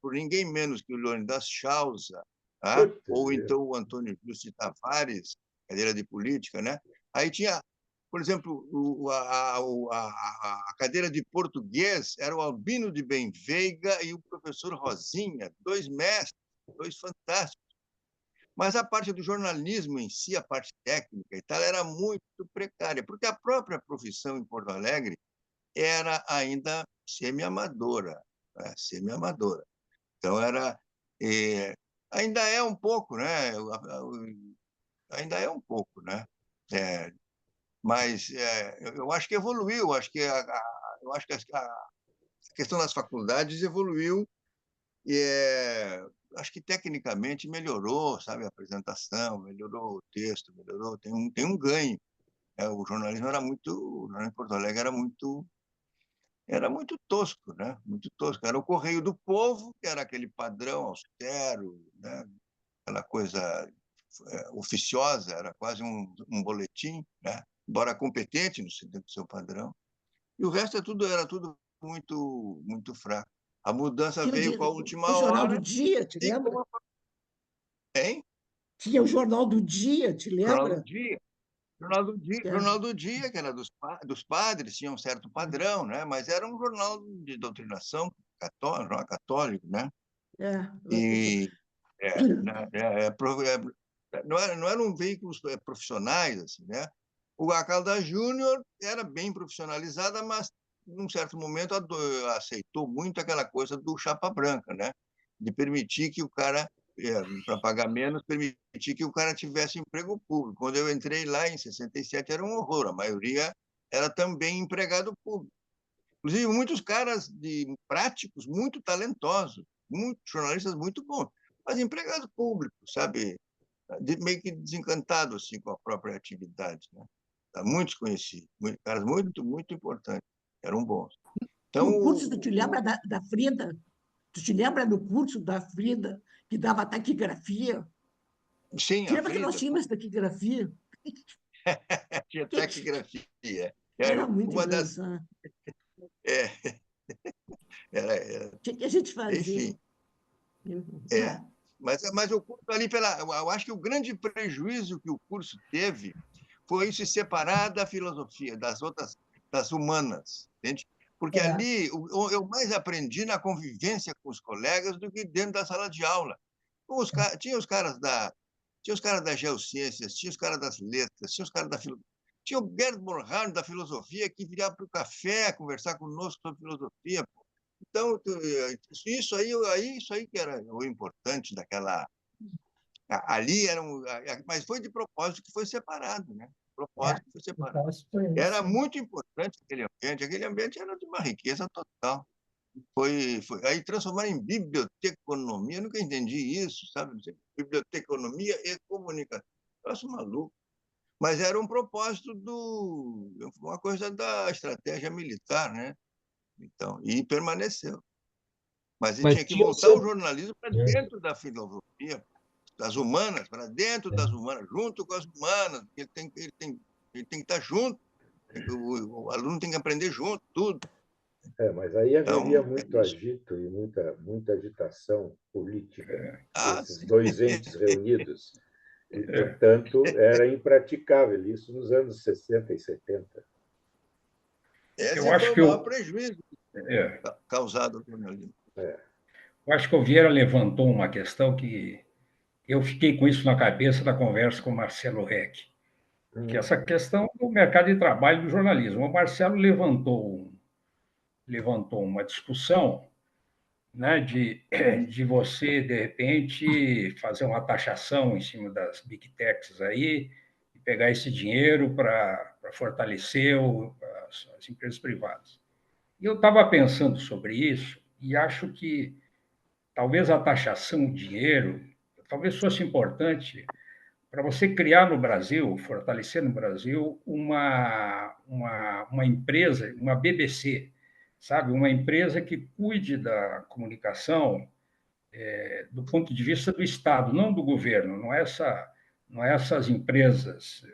Speaker 4: por ninguém menos que o Leonidas Schausa, tá? Ou então o Antônio Justo de Tavares, cadeira de política, né? Aí tinha, por exemplo, a cadeira de português era o Albino de Benveiga e o professor Rosinha, 2 mestres, 2 fantásticos. Mas a parte do jornalismo em si, a parte técnica e tal, era muito precária, porque a própria profissão em Porto Alegre era ainda semi-amadora, né? Semi-amadora. Então, ainda é um pouco, né? Ainda é um pouco, né? É, mas eu acho que evoluiu, eu acho que a questão das faculdades evoluiu e acho que tecnicamente melhorou, sabe, a apresentação, melhorou o texto, melhorou, tem um ganho. O jornalismo o jornalismo em Porto Alegre era muito tosco, né? Muito tosco. Era o Correio do Povo, que era aquele padrão austero, né? Aquela coisa oficiosa, era quase um boletim, né? Embora competente no seu padrão. E o resto era tudo muito fraco. A mudança veio com a
Speaker 3: O
Speaker 4: última
Speaker 3: Jornal do
Speaker 4: hora.
Speaker 3: Dia, te lembra?
Speaker 4: Hein?
Speaker 3: Tinha o Jornal do Dia, te
Speaker 4: Jornal do
Speaker 3: lembra?
Speaker 4: Dia.
Speaker 3: É.
Speaker 4: Jornal do Dia, que era dos padres, tinha um certo padrão, né? Mas era um jornal de doutrinação católico, jornal católico, né?
Speaker 3: É.
Speaker 4: E né, não eram veículos profissionais, assim, né? A Caldas Júnior era bem profissionalizada, mas, num certo momento, aceitou muito aquela coisa do chapa branca, né? De permitir que o cara, para pagar menos, permitir que o cara tivesse emprego público. Quando eu entrei lá, em 67, era um horror. A maioria era também empregado público. Inclusive, muitos caras práticos, muito talentosos, muitos jornalistas muito bons, mas empregado público, sabe? Meio que desencantado assim, com a própria atividade. Né? Muitos conheci, caras muito importantes, eram bons. Então,
Speaker 3: No curso, tu te lembra da Frida? Tu te lembra do curso da Frida, que dava taquigrafia?
Speaker 4: sim,
Speaker 3: Te
Speaker 4: a
Speaker 3: lembra que nós
Speaker 4: Frida
Speaker 3: tínhamos taquigrafia?
Speaker 4: tinha taquigrafia.
Speaker 3: Era muito
Speaker 4: Uma das.
Speaker 3: engraçado.
Speaker 4: É, era,
Speaker 3: O que a gente fazia?
Speaker 4: enfim, é. Mas o curso ali, eu acho que o grande prejuízo que o curso teve foi se separar da filosofia, das humanas, entende? Porque
Speaker 8: É,
Speaker 4: ali eu mais aprendi na convivência com os colegas do que dentro da sala de aula. Tinha os caras das geociências, tinha os caras das letras, tinha os caras da filosofia. Tinha o Gerd Bornheim da filosofia que viria para o café conversar conosco sobre filosofia. Então, isso aí que era o importante daquela. Ali era mas foi de propósito que foi separado, né?
Speaker 8: é,
Speaker 4: Propósito que foi
Speaker 8: o
Speaker 4: separado.
Speaker 8: posto foi
Speaker 4: Era
Speaker 8: esse.
Speaker 4: muito importante aquele ambiente era de uma riqueza total. Aí transformaram em biblioteconomia, eu nunca entendi isso, sabe? Biblioteconomia e comunicação. Troço maluco. Mas era um propósito uma coisa da estratégia militar, né? Então, e permaneceu. Mas ele
Speaker 5: Mas
Speaker 4: tinha que
Speaker 5: tinha o
Speaker 4: voltar o
Speaker 5: seu.
Speaker 4: jornalismo para
Speaker 5: É.
Speaker 4: dentro da filosofia, das humanas, para dentro das humanas, junto com as humanas. Ele tem que estar junto. O aluno tem que aprender junto, tudo.
Speaker 2: Mas aí haveria
Speaker 4: Então, é
Speaker 2: muito
Speaker 4: isso.
Speaker 2: agito e muita agitação política, esses
Speaker 4: Sim.
Speaker 2: dois entes reunidos. E, portanto, era impraticável isso nos anos 60 e 70.
Speaker 7: Eu
Speaker 4: Esse foi
Speaker 7: acho
Speaker 4: o
Speaker 7: que
Speaker 4: maior
Speaker 7: eu,
Speaker 4: prejuízo
Speaker 7: é,
Speaker 4: causado ao jornalismo.
Speaker 7: eu acho que o Vieira levantou uma questão que eu fiquei com isso na cabeça da conversa com o Marcelo Reck, que é essa questão do mercado de trabalho do jornalismo. O Marcelo levantou uma discussão, né, de você, de repente, fazer uma taxação em cima das big techs aí, e pegar esse dinheiro para fortalecer as empresas privadas. E eu estava pensando sobre isso e acho que talvez a taxação do dinheiro talvez fosse importante para você criar no Brasil, fortalecer no Brasil uma empresa, uma BBC, sabe? Uma empresa que cuide da comunicação do ponto de vista do Estado, não do governo, não é essas empresas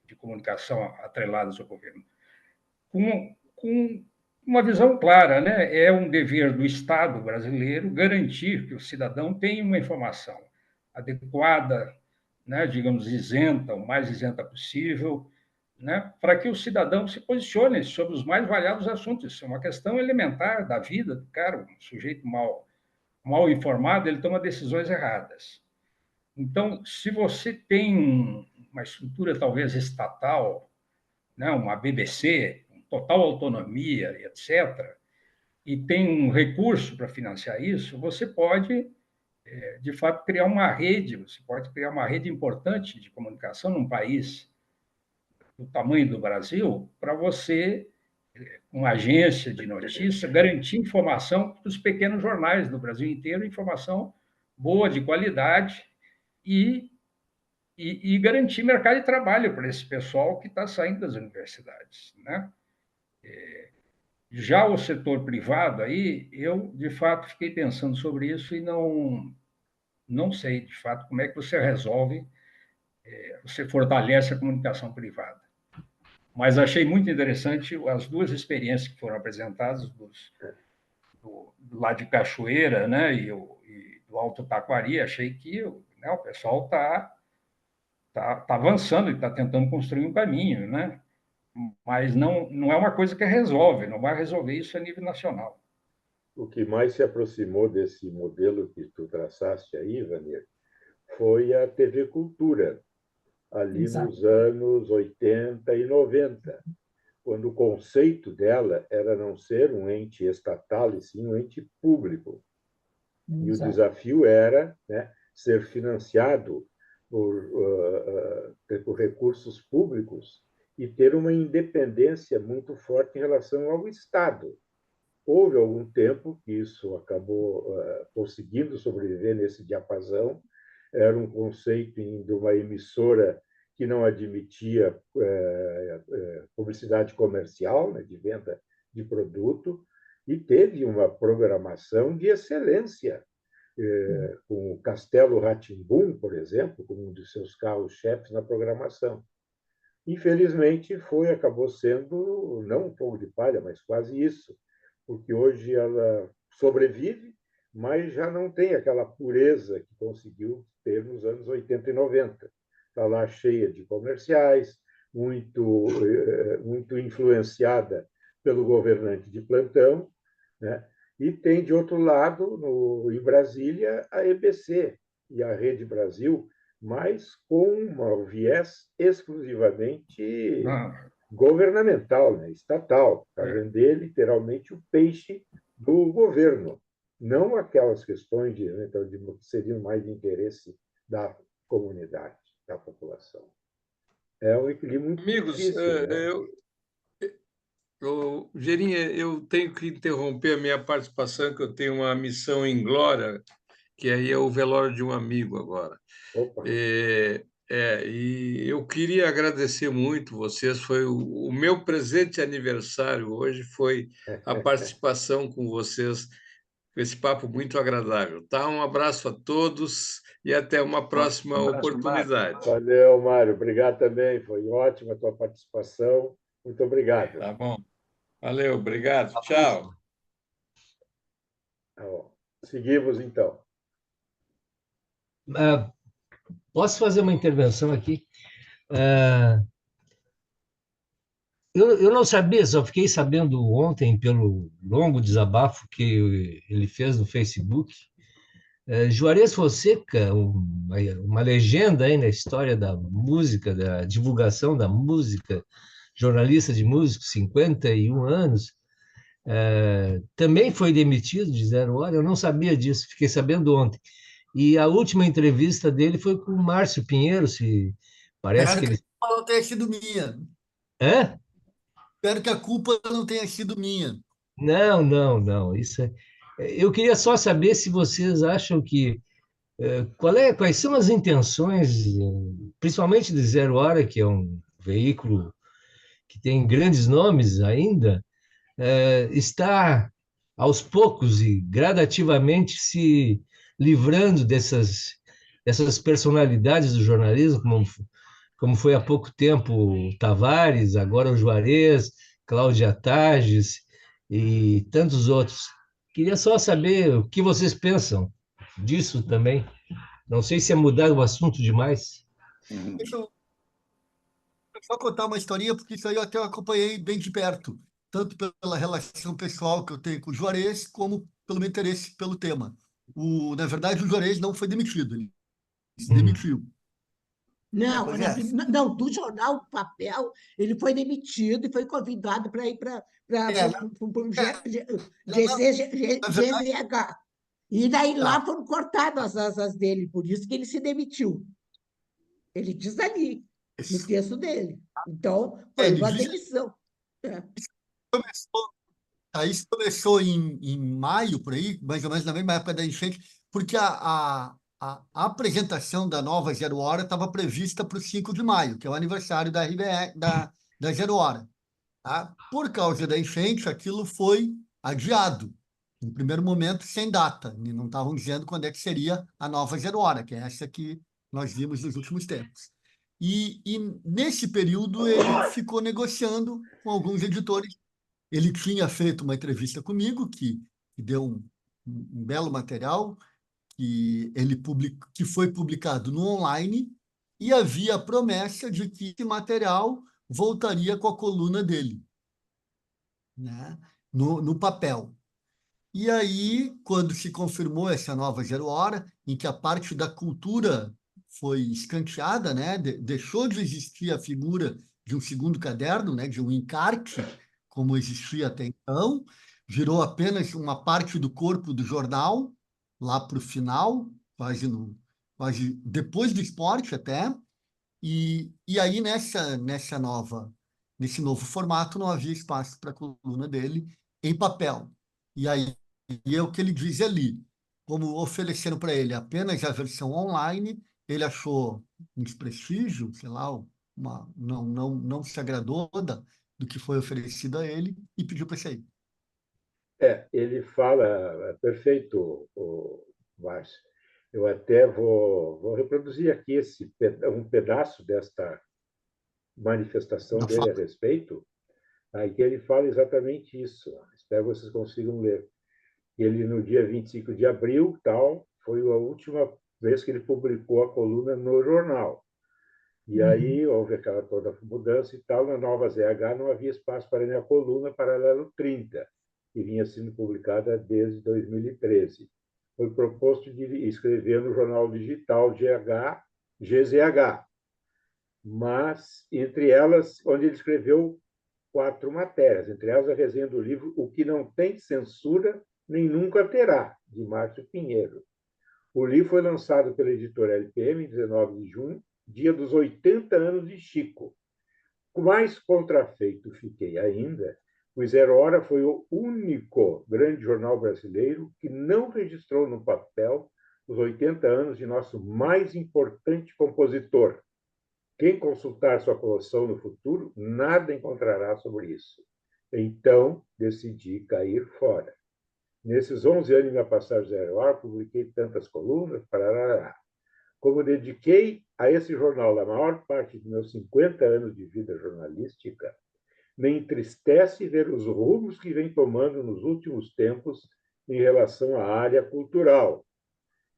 Speaker 7: de comunicação atreladas ao governo. Com uma visão clara, né? É um dever do Estado brasileiro garantir que o cidadão tenha uma informação adequada, né? Digamos, isenta, o mais isenta possível, né? Para que o cidadão se posicione sobre os mais variados assuntos. Isso é uma questão elementar da vida do cara, um sujeito mal informado, ele toma decisões erradas. Então, se você tem uma estrutura talvez estatal, né, uma BBC, com total autonomia, etc., e tem um recurso para financiar isso, você pode, de fato, criar uma rede, você pode criar uma rede importante de comunicação num país do tamanho do Brasil, para você, uma agência de notícia, garantir informação para os pequenos jornais do Brasil inteiro, informação boa, de qualidade, e, e garantir mercado de trabalho para esse pessoal que está saindo das universidades, né? Já o setor privado, aí, eu, de fato, fiquei pensando sobre isso e não sei, de fato, como é que você resolve, você fortalece a comunicação privada. Mas achei muito interessante as duas experiências que foram apresentadas, do lado de Cachoeira, né, e do Alto Taquari. Achei que, né, o pessoal tá avançando e está tentando construir um caminho, né? Mas não é uma coisa que resolve, não vai resolver isso a nível nacional.
Speaker 2: O que mais se aproximou desse modelo que tu traçaste aí, Vanir, foi a TV Cultura, ali
Speaker 8: Exato.
Speaker 2: nos anos 80 e 90, quando o conceito dela era não ser um ente estatal, e sim um ente público. E o
Speaker 8: Exato.
Speaker 2: desafio era, né, ser financiado por recursos públicos e ter uma independência muito forte em relação ao Estado. Houve algum tempo que isso acabou conseguindo sobreviver nesse diapasão. Era um conceito de uma emissora que não admitia publicidade comercial, né, de venda de produto, e teve uma programação de excelência, com o Castelo Rá-Tim-Bum, por exemplo, como um dos seus carros-chefes na programação. Infelizmente, acabou sendo não um fogo de palha, mas quase isso, porque hoje ela sobrevive, mas já não tem aquela pureza que conseguiu ter nos anos 80 e 90. Está lá cheia de comerciais, muito influenciada pelo governante de plantão, né? E tem, de outro lado, em Brasília, a EBC e a Rede Brasil, mas com um viés exclusivamente
Speaker 7: Ah,
Speaker 2: governamental, né? Estatal, para
Speaker 7: é.
Speaker 2: vender literalmente o peixe do governo, não aquelas questões então, que seriam mais de interesse da comunidade, da população. É um equilíbrio muito
Speaker 1: Amigos,
Speaker 2: difícil, né?
Speaker 1: Gerinha, eu tenho que interromper a minha participação, que eu tenho uma missão em Glória, que aí é o velório de um amigo agora.
Speaker 2: Opa,
Speaker 1: E eu queria agradecer muito vocês. Foi o meu presente de aniversário hoje foi a participação com vocês, com esse papo muito agradável. Tá? Um abraço a todos e até uma próxima
Speaker 4: Um abraço, Mário.
Speaker 1: oportunidade.
Speaker 2: valeu, Mário. Obrigado também. Foi ótima a tua participação. Muito obrigado.
Speaker 1: Tá bom? Valeu, obrigado.
Speaker 5: A
Speaker 1: Tchau.
Speaker 5: próxima.
Speaker 2: Tá bom. Seguimos, então.
Speaker 5: Ah, posso fazer uma intervenção aqui? Ah, eu não sabia, só fiquei sabendo ontem pelo longo desabafo que ele fez no Facebook. Juarez Fonseca, uma legenda aí na história da música, da divulgação da música, jornalista de música, 51 anos, também foi demitido de Zero Hora. Eu não sabia disso, fiquei sabendo ontem. E a última entrevista dele foi com o Márcio Pinheiro, se parece
Speaker 9: Espero
Speaker 5: que
Speaker 9: que a
Speaker 5: ele.
Speaker 9: culpa não tenha sido minha.
Speaker 5: Hã?
Speaker 9: Espero que a culpa não tenha sido minha.
Speaker 5: Não, não, não. Isso é. Eu queria só saber se vocês acham que quais são as intenções, principalmente de Zero Hora, que é um veículo que tem grandes nomes ainda, está aos poucos e gradativamente se livrando dessas personalidades do jornalismo, como foi há pouco tempo o Tavares, agora o Juarez, Cláudia Tages e tantos outros. Queria só saber o que vocês pensam disso também. Não sei se é mudar o assunto demais.
Speaker 9: Deixa eu só contar uma historinha, porque isso aí eu até acompanhei bem de perto, tanto pela relação pessoal que eu tenho com o Juarez, como pelo meu interesse pelo tema. Na verdade, o Juarez não foi demitido, ele se
Speaker 5: Hum.
Speaker 9: demitiu.
Speaker 3: Não,
Speaker 9: Pois é.
Speaker 3: não, do jornal Papel, ele foi demitido e foi convidado para ir para
Speaker 9: É,
Speaker 3: o
Speaker 9: na verdade,
Speaker 3: GZH. E daí
Speaker 9: tá.
Speaker 3: lá foram cortadas as asas dele, por isso que ele se demitiu. Ele diz ali, no texto dele. Então, foi
Speaker 9: Ele
Speaker 3: uma
Speaker 9: disse,
Speaker 3: demissão. É.
Speaker 9: começou, isso começou em maio, por aí, mais ou menos na mesma época da enchente, porque a apresentação da nova Zero Hora estava prevista para o 5 de maio, que é o aniversário da RBE, da Zero Hora. Tá? Por causa da enchente, aquilo foi adiado. No primeiro momento, sem data. E não estavam dizendo quando é que seria a nova Zero Hora, que é essa que nós vimos nos últimos tempos. E nesse período, ele ficou negociando com alguns editores. Ele tinha feito uma entrevista comigo, que deu um belo material, que foi publicado no online, e havia a promessa de que esse material voltaria com a coluna dele, né? No papel. E aí, quando se confirmou essa nova Zero Hora, em que a parte da cultura foi escanteada, né? Deixou de existir a figura de um segundo caderno, né? De um encarte, como existia até então, virou apenas uma parte do corpo do jornal, lá para o final, quase depois do esporte até, e aí nesse novo formato não havia espaço para a coluna dele em papel. E aí é o que ele diz ali. Como ofereceram para ele apenas a versão online, ele achou um desprestígio, sei lá, não se agradou do que foi oferecido a ele e pediu para sair.
Speaker 2: Ele fala, perfeito, o Márcio. Eu até vou reproduzir aqui um pedaço desta manifestação
Speaker 9: Da
Speaker 2: dele a
Speaker 9: fala.
Speaker 2: respeito, aí que ele fala exatamente isso. Espero que vocês consigam ler. Ele, no dia 25 de abril, tal, foi a última vez que ele publicou a coluna no jornal. E aí houve aquela toda mudança e tal. Na nova ZH não havia espaço para a minha coluna Paralelo 30, que vinha sendo publicada desde 2013. Foi proposto de escrever no jornal digital GZH, mas entre elas, onde ele escreveu 4 matérias, entre elas a resenha do livro O que não tem censura nem nunca terá, de Márcio Pinheiro. O livro foi lançado pela editora LPM em 19 de junho, dia dos 80 anos de Chico. Mais contrafeito fiquei ainda, pois Zero Hora foi o único grande jornal brasileiro que não registrou no papel os 80 anos de nosso mais importante compositor. Quem consultar sua coleção no futuro, nada encontrará sobre isso. Então, decidi cair fora. Nesses 11 anos de minha passagem Zero Hora, publiquei tantas colunas, parará. Como dediquei a esse jornal a maior parte dos meus 50 anos de vida jornalística, me entristece ver os rumos que vem tomando nos últimos tempos em relação à área cultural.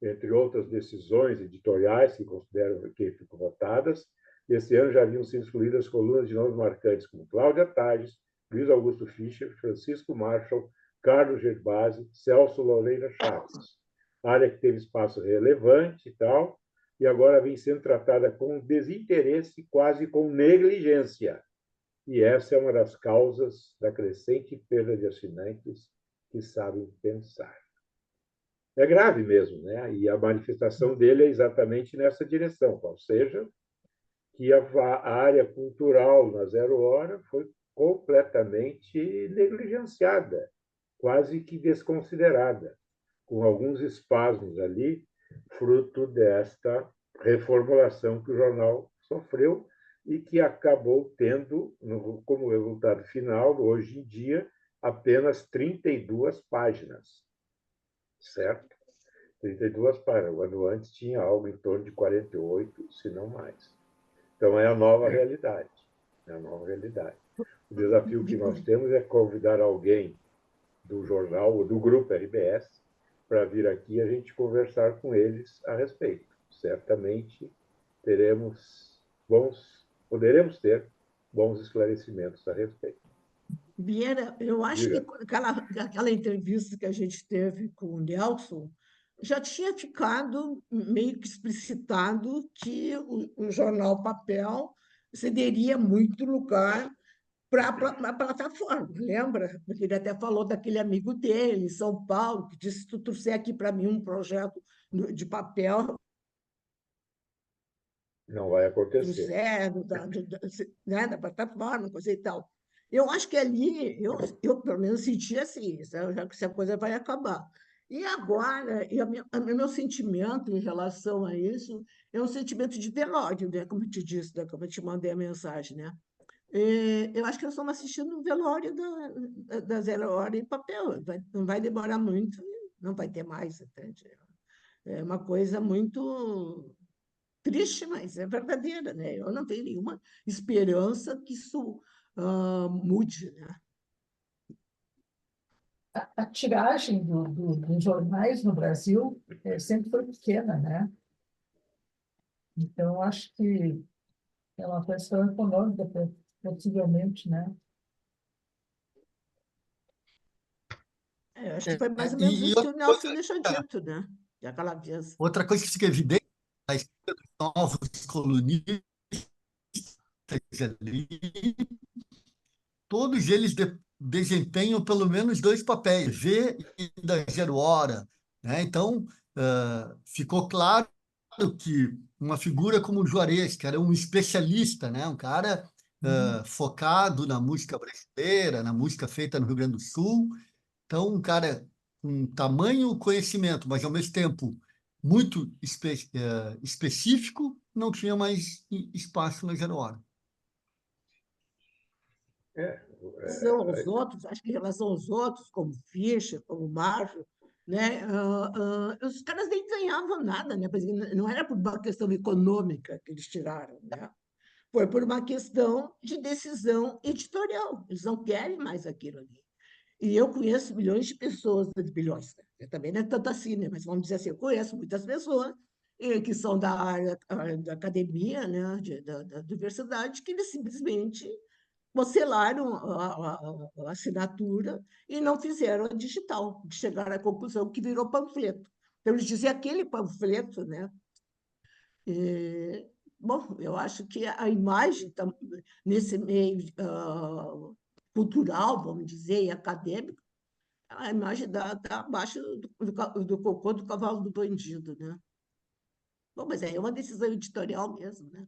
Speaker 2: Entre outras decisões editoriais que considero que ficam votadas, esse ano já haviam sido excluídas colunas de nomes marcantes como Cláudia Tages, Luiz Augusto Fischer, Francisco Marshall, Carlos Gerbasi, Celso Loureira Chaves. Área que teve espaço relevante e tal, e agora vem sendo tratada com desinteresse, quase com negligência. E essa é uma das causas da crescente perda de assinantes que sabem pensar. É grave mesmo, né? E a manifestação dele é exatamente nessa direção, ou seja, que a área cultural na Zero Hora foi completamente negligenciada, quase que desconsiderada, com alguns espasmos ali, fruto desta reformulação que o jornal sofreu e que acabou tendo, como resultado final, hoje em dia, apenas 32 páginas, certo? 32 páginas. O ano antes tinha algo em torno de 48, se não mais. Então, é a nova realidade. É a nova realidade. O desafio que nós temos é convidar alguém do jornal ou do grupo RBS para vir aqui e a gente conversar com eles a respeito. Certamente poderemos ter bons esclarecimentos a respeito.
Speaker 3: Vieira, eu acho que aquela entrevista que a gente teve com o Nelson já tinha ficado meio que explicitado que o jornal papel cederia muito lugar para a plataforma, lembra? Porque ele até falou daquele amigo dele, em São Paulo, que disse: se tu trouxer aqui para mim um projeto de papel,
Speaker 2: não vai acontecer.
Speaker 3: Trouxer, né, da plataforma, coisa e tal. Eu acho que ali, eu pelo menos senti assim, já que essa coisa vai acabar. E agora, o meu sentimento em relação a isso é um sentimento de velório, né? Como eu te disse, né? Como eu te mandei a mensagem, né? Eu acho que nós estamos assistindo um velório da Zero Hora em papel. Não vai demorar muito, não vai ter mais, entende? É uma coisa muito triste, mas é verdadeira, né? Eu não tenho nenhuma esperança que isso mude, né?
Speaker 8: A tiragem dos jornais no Brasil sempre foi pequena, né? Então, acho que é uma questão econômica, possivelmente, né?
Speaker 3: Acho que foi mais ou menos isso que o Nelson deixou dito, né? Daquela vez.
Speaker 9: Outra coisa que fica evidente na escrita dos novos colunistas ali, todos eles desempenham pelo menos 2 papéis, V e da Zero Hora, né? Então, ficou claro que uma figura como o Juarez, que era um especialista, né? Um cara focado na música brasileira, na música feita no Rio Grande do Sul. Então, um cara com tamanho conhecimento, mas ao mesmo tempo muito específico, não tinha mais espaço na Zero Hora.
Speaker 3: Os outros, acho que em relação aos outros, como Fischer, como Marshall, né? Os caras nem ganhavam nada, né? Não era por uma questão econômica que eles tiraram, né? Foi por uma questão de decisão editorial. Eles não querem mais aquilo ali. E eu conheço milhões de pessoas, bilhões, né? Eu também não é tanto assim, né? Mas vamos dizer assim, eu conheço muitas pessoas que são da área da academia, né? Da universidade, que eles simplesmente cancelaram a assinatura e não fizeram a digital, que chegaram à conclusão que virou panfleto. Então, eles diziam aquele panfleto, né? Bom, eu acho que a imagem nesse meio cultural, vamos dizer, e acadêmico, a imagem está abaixo do cocô do cavalo do bandido, né? Bom, mas é uma decisão editorial mesmo, né?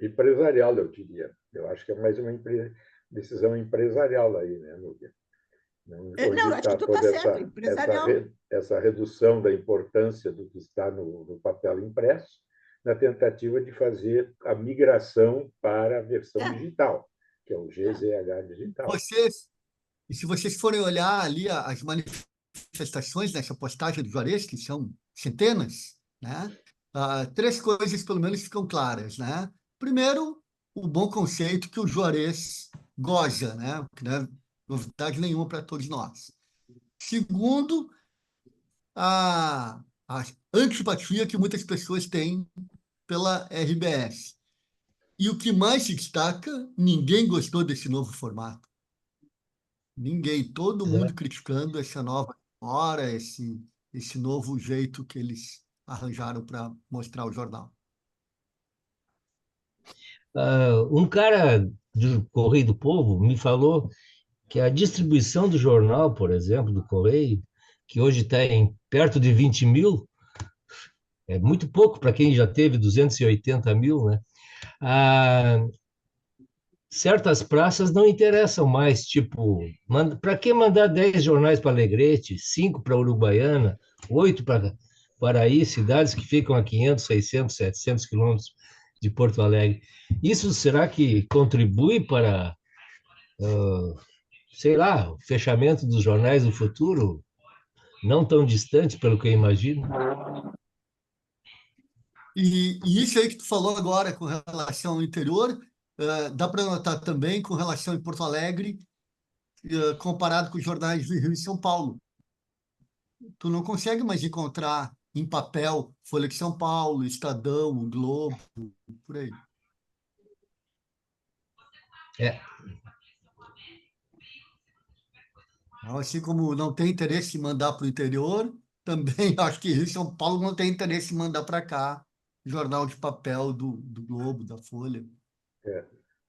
Speaker 2: Empresarial, eu diria. Eu acho que é mais uma decisão empresarial aí, né, Núbia?
Speaker 3: Não,
Speaker 2: Onde
Speaker 3: acho que
Speaker 2: está
Speaker 3: tu está
Speaker 2: toda
Speaker 3: certo, empresarial.
Speaker 2: essa redução da importância do que está no papel impresso, na tentativa de fazer a migração para a versão
Speaker 3: É,
Speaker 2: digital, que é o
Speaker 3: é.
Speaker 2: GZH digital.
Speaker 9: E se vocês forem olhar ali as manifestações nessa postagem do Juarez, que são centenas, né? Três coisas, pelo menos, ficam claras, né? Primeiro, o bom conceito que o Juarez goza, né? Que não é novidade nenhuma para todos nós. Segundo, a antipatia que muitas pessoas têm pela RBS. E o que mais se destaca, ninguém gostou desse novo formato. Ninguém, todo mundo criticando essa nova hora, esse novo jeito que eles arranjaram para mostrar o jornal.
Speaker 5: Um cara do Correio do Povo me falou que a distribuição do jornal, por exemplo, do Correio, que hoje está em perto de 20 mil, é muito pouco para quem já teve 280 mil, né? Ah, certas praças não interessam mais, tipo, para que mandar 10 jornais para Alegrete, 5 para Uruguaiana, 8 para Paraí, cidades que ficam a 500, 600, 700 quilômetros de Porto Alegre. Isso será que contribui para, sei lá, o fechamento dos jornais do futuro? Não tão distante, pelo que eu imagino.
Speaker 9: E isso aí que tu falou agora com relação ao interior, dá para notar também com relação em Porto Alegre, comparado com os jornais do Rio e São Paulo. Tu não consegue mais encontrar em papel Folha de São Paulo, Estadão, o Globo, por aí.
Speaker 5: É,
Speaker 9: Então, assim como não tem interesse em mandar para o interior, também acho que Rio e São Paulo não tem interesse em mandar para cá jornal de papel do Globo, da Folha.
Speaker 2: É,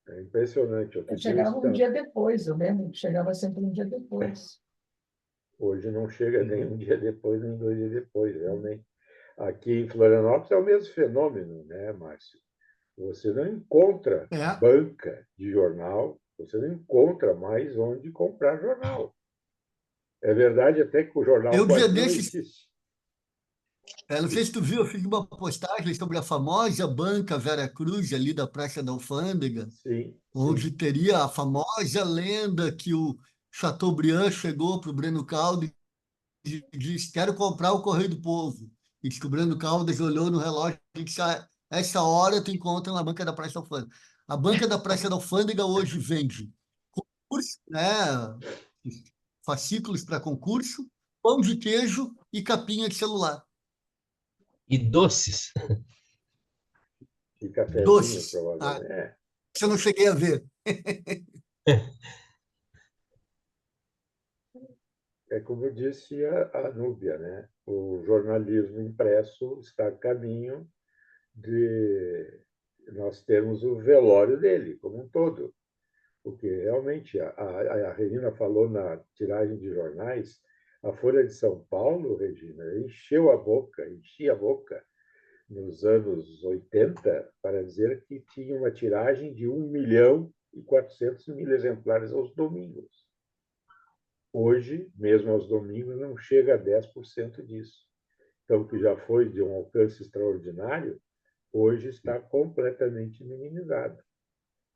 Speaker 2: é impressionante. Outro dia
Speaker 8: Chegava um dia depois, eu lembro, chegava sempre um dia depois.
Speaker 2: Hoje não chega nem um dia depois, nem 2 dias depois, realmente. Aqui em Florianópolis é o mesmo fenômeno, né, Márcio? Você não encontra
Speaker 9: É,
Speaker 2: banca de jornal, você não encontra mais onde comprar jornal. É verdade até que o jornal
Speaker 9: eu dia
Speaker 2: quase não
Speaker 9: desses,
Speaker 2: existe.
Speaker 9: não sei se tu viu, eu fiz uma postagem sobre a famosa banca Vera Cruz, ali da Praça da Alfândega,
Speaker 2: Sim,
Speaker 9: onde
Speaker 2: sim.
Speaker 9: teria a famosa lenda que o Chateaubriand chegou para o Breno Caldas e disse: quero comprar o Correio do Povo. E disse que o Breno Caldas olhou no relógio e disse: essa hora tu encontra na banca da Praça da Alfândega. A banca da Praça da Alfândega hoje vende concurso, né? Fascículos para concurso, pão de queijo e capinha de celular.
Speaker 5: e doces.
Speaker 2: E cafezinho,
Speaker 9: Doces.
Speaker 2: provavelmente. É,
Speaker 9: Isso eu não cheguei a ver.
Speaker 2: é como disse a Núbia, né? O jornalismo impresso está a caminho de nós termos o velório dele como um todo. Porque realmente a Regina falou na tiragem de jornais, a Folha de São Paulo, Regina, enchia a boca nos anos 80 para dizer que tinha uma tiragem de 1.400.000 exemplares aos domingos. Hoje, mesmo aos domingos, não chega a 10% disso. Então, que já foi de um alcance extraordinário, hoje está completamente minimizado.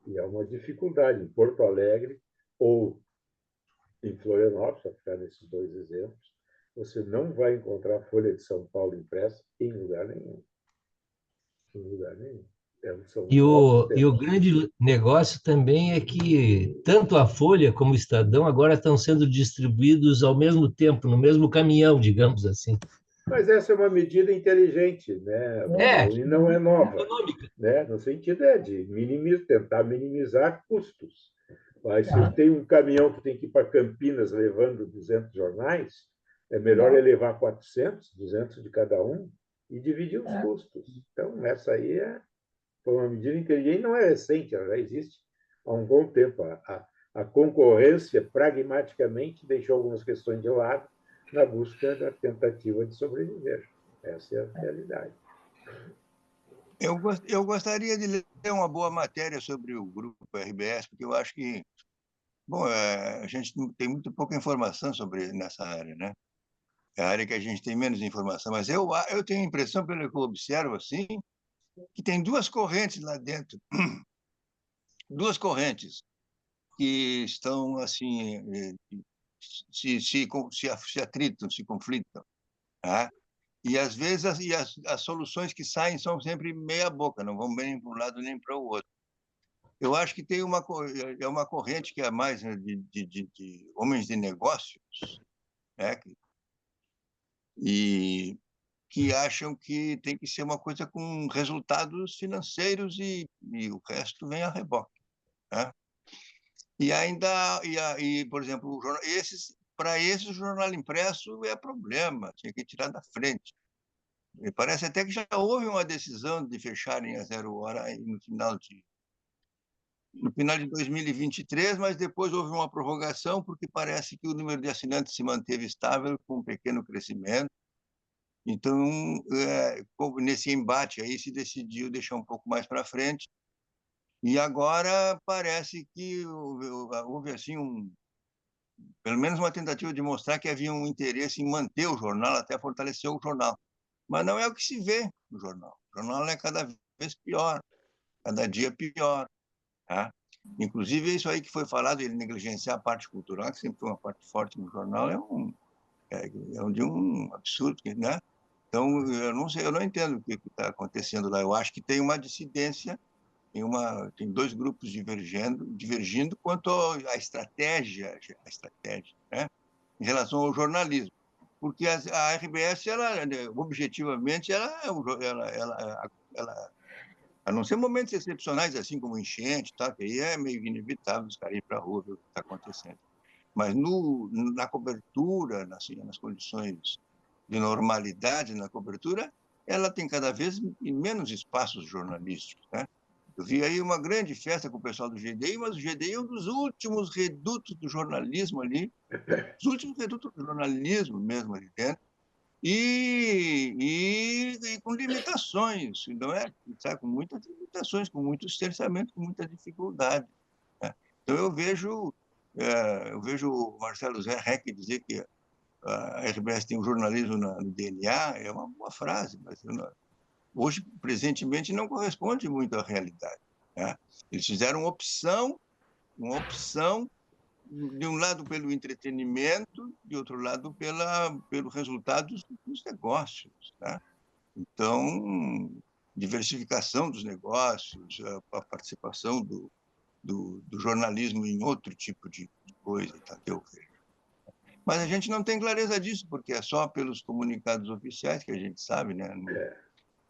Speaker 2: E é uma dificuldade. Em Porto Alegre ou em Florianópolis, para ficar nesses dois exemplos, você não vai encontrar Folha de São Paulo impressa em lugar nenhum. Em lugar nenhum. São
Speaker 5: E
Speaker 2: novos
Speaker 5: e o
Speaker 2: tempos.
Speaker 5: grande negócio também é que tanto a Folha como o Estadão agora estão sendo distribuídos ao mesmo tempo, no mesmo caminhão, digamos assim.
Speaker 2: Mas essa é uma medida inteligente, né,
Speaker 5: É,
Speaker 2: Manuel? E não é nova,
Speaker 5: econômica.
Speaker 2: né? No sentido é de tentar minimizar custos. Mas se eu
Speaker 8: Tá.
Speaker 2: tenho um caminhão que tem que ir para Campinas levando 200 jornais, é melhor
Speaker 8: Não.
Speaker 2: ele levar 400, 200 de cada um e dividir os
Speaker 8: É.
Speaker 2: custos. Então, essa aí foi uma medida inteligente, não é recente, ela já existe há um bom tempo. A concorrência, pragmaticamente, deixou algumas questões de lado na busca da tentativa de sobreviver. Essa é a realidade.
Speaker 4: Eu gostaria de ler uma boa matéria sobre o grupo RBS, porque eu acho que, bom, a gente tem muito pouca informação sobre nessa área, né? É a área que a gente tem menos informação, mas eu tenho a impressão, pelo que eu observo, assim, que tem duas correntes lá dentro, duas correntes que estão, assim, se atritam, se conflitam, tá? E, às vezes, as soluções que saem são sempre meia boca, não vão bem para um lado nem para o outro. Eu acho que tem uma corrente que é mais, né, de homens de negócios, né, e que acham que tem que ser uma coisa com resultados financeiros e o resto vem a reboque, né? E ainda, por exemplo, para esses, o jornal impresso é problema, tinha que tirar da frente. E parece até que já houve uma decisão de fecharem a 0 hora aí no final de 2023, mas depois houve uma prorrogação, porque parece que o número de assinantes se manteve estável, com um pequeno crescimento. Então, nesse embate aí, se decidiu deixar um pouco mais para frente. E agora parece que houve assim, pelo menos uma tentativa de mostrar que havia um interesse em manter o jornal, até fortalecer o jornal. Mas não é o que se vê no jornal. O jornal é cada vez pior, cada dia pior. Tá? Inclusive, isso aí que foi falado, ele negligenciar a parte cultural, que sempre foi uma parte forte no jornal, de um absurdo, né? Então, eu não sei, eu não entendo o que está acontecendo lá. Eu acho que tem uma dissidência, tem dois grupos divergindo quanto à estratégia, né? Em relação ao jornalismo. Porque a RBS, objetivamente, a não ser momentos excepcionais, assim como enchente, tá? Que aí é meio inevitável os caras ir para a rua ver o que está acontecendo. Mas na cobertura, assim, nas condições de normalidade na cobertura, ela tem cada vez menos espaços jornalísticos, né? Eu vi aí uma grande festa com o pessoal do GDI, mas o GDI é um dos últimos redutos do jornalismo ali, os últimos redutos do jornalismo mesmo ali dentro, e com limitações, não é? Sabe? Com muitas limitações, com muitos cerceamentos, com muita dificuldade, né? Então eu vejo o Marcelo Zé Reck dizer que a RBS tem um jornalismo no DNA, é uma boa frase, mas hoje, presentemente, não corresponde muito à realidade, né? Eles fizeram uma opção de um lado pelo entretenimento, de outro lado pelo resultado dos negócios, né? Então, diversificação dos negócios, a participação do jornalismo em outro tipo de coisa, tá, que eu vejo. Mas a gente não tem clareza disso, porque é só pelos comunicados oficiais que a gente sabe, né?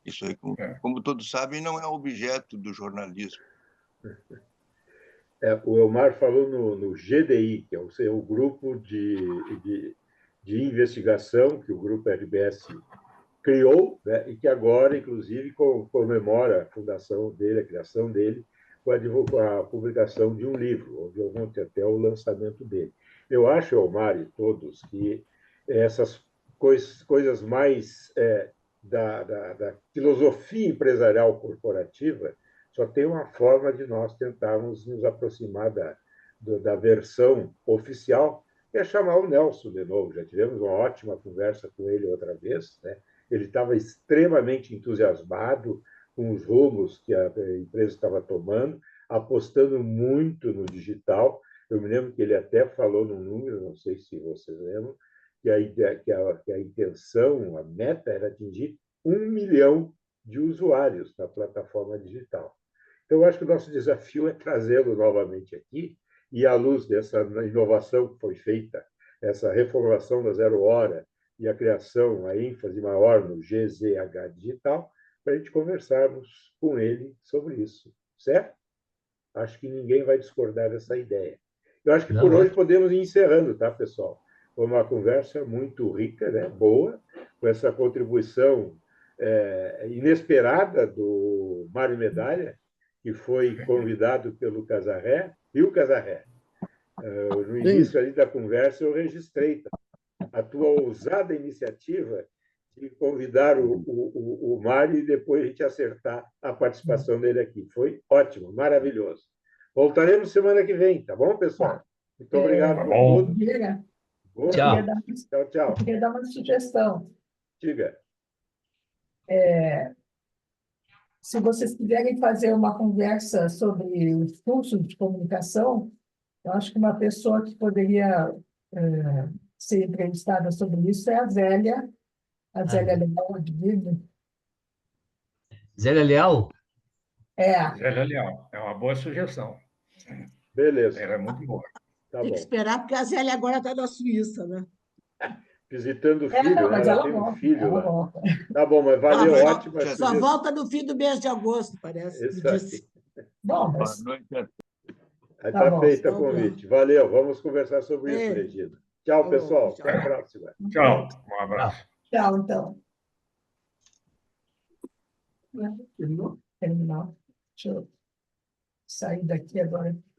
Speaker 4: Isso aí, como todos sabem, não é objeto do jornalismo.
Speaker 2: O Elmar falou no GDI, que é o grupo de investigação que o Grupo RBS criou, né, e que agora, inclusive, comemora a fundação dele, a criação dele, com a publicação de um livro, houve ontem até o lançamento dele. Eu acho, Elmar e todos, que essas coisas mais da filosofia empresarial corporativa só tem uma forma de nós tentarmos nos aproximar da versão oficial, que é chamar o Nelson de novo. Já tivemos uma ótima conversa com ele outra vez, né? Ele estava extremamente entusiasmado com os rumos que a empresa estava tomando, apostando muito no digital. Eu me lembro que ele até falou num número, não sei se vocês lembram, que a intenção, a meta era atingir 1 milhão de usuários na plataforma digital. Então, eu acho que o nosso desafio é trazê-lo novamente aqui, e à luz dessa inovação que foi feita, essa reformulação da Zero Hora e a criação, a ênfase maior no GZH digital, para a gente conversarmos com ele sobre isso, certo? Acho que ninguém vai discordar dessa ideia. Eu acho que por hoje podemos ir encerrando, tá, pessoal? Foi uma conversa muito rica, né? Boa, com essa contribuição inesperada do Mário Medalha, que foi convidado pelo Casarré. Viu, Casarré? No início ali da conversa, eu registrei a tua ousada iniciativa de convidar o Mário e depois a gente acertar a participação dele aqui. Foi ótimo, maravilhoso. Voltaremos semana que vem, tá bom, pessoal? Muito obrigado por tudo.
Speaker 5: Tchau.
Speaker 2: Tchau, tchau.
Speaker 8: Eu queria dar uma sugestão.
Speaker 2: Diga.
Speaker 8: Se vocês quiserem fazer uma conversa sobre os cursos de comunicação, eu acho que uma pessoa que poderia ser entrevistada sobre isso é a Zélia Leal de Vidro.
Speaker 5: Zélia Leal?
Speaker 7: Zélia Leal, é uma boa sugestão.
Speaker 2: Beleza.
Speaker 7: Ela é muito boa.
Speaker 2: Tá
Speaker 3: Tem
Speaker 2: bom.
Speaker 3: que esperar, porque a Zélia agora está na Suíça, né?
Speaker 2: Visitando o filho,
Speaker 8: Não,
Speaker 2: né?
Speaker 8: mas
Speaker 2: Ela
Speaker 8: ela
Speaker 2: tem um
Speaker 8: volta,
Speaker 2: filho
Speaker 8: ela
Speaker 2: lá.
Speaker 8: volta.
Speaker 2: Tá bom, mas valeu, ótima
Speaker 3: Só
Speaker 2: sugestão.
Speaker 3: volta no fim do mês de agosto, parece. Me
Speaker 2: Isso aí.
Speaker 3: disse.
Speaker 8: Bom,
Speaker 4: Boa
Speaker 8: mas
Speaker 4: noite.
Speaker 2: Aí
Speaker 8: Tá
Speaker 2: tá
Speaker 8: bom.
Speaker 2: feito o
Speaker 3: Então,
Speaker 2: convite. Valeu, vamos conversar sobre isso,
Speaker 3: Ei.
Speaker 2: Regina. Tchau,
Speaker 3: Tá bom,
Speaker 2: pessoal.
Speaker 3: tchau.
Speaker 2: Até a próxima.
Speaker 7: Tchau, um abraço.
Speaker 8: tchau, então.
Speaker 3: Terminou?
Speaker 8: Terminar. Deixa eu sair daqui agora.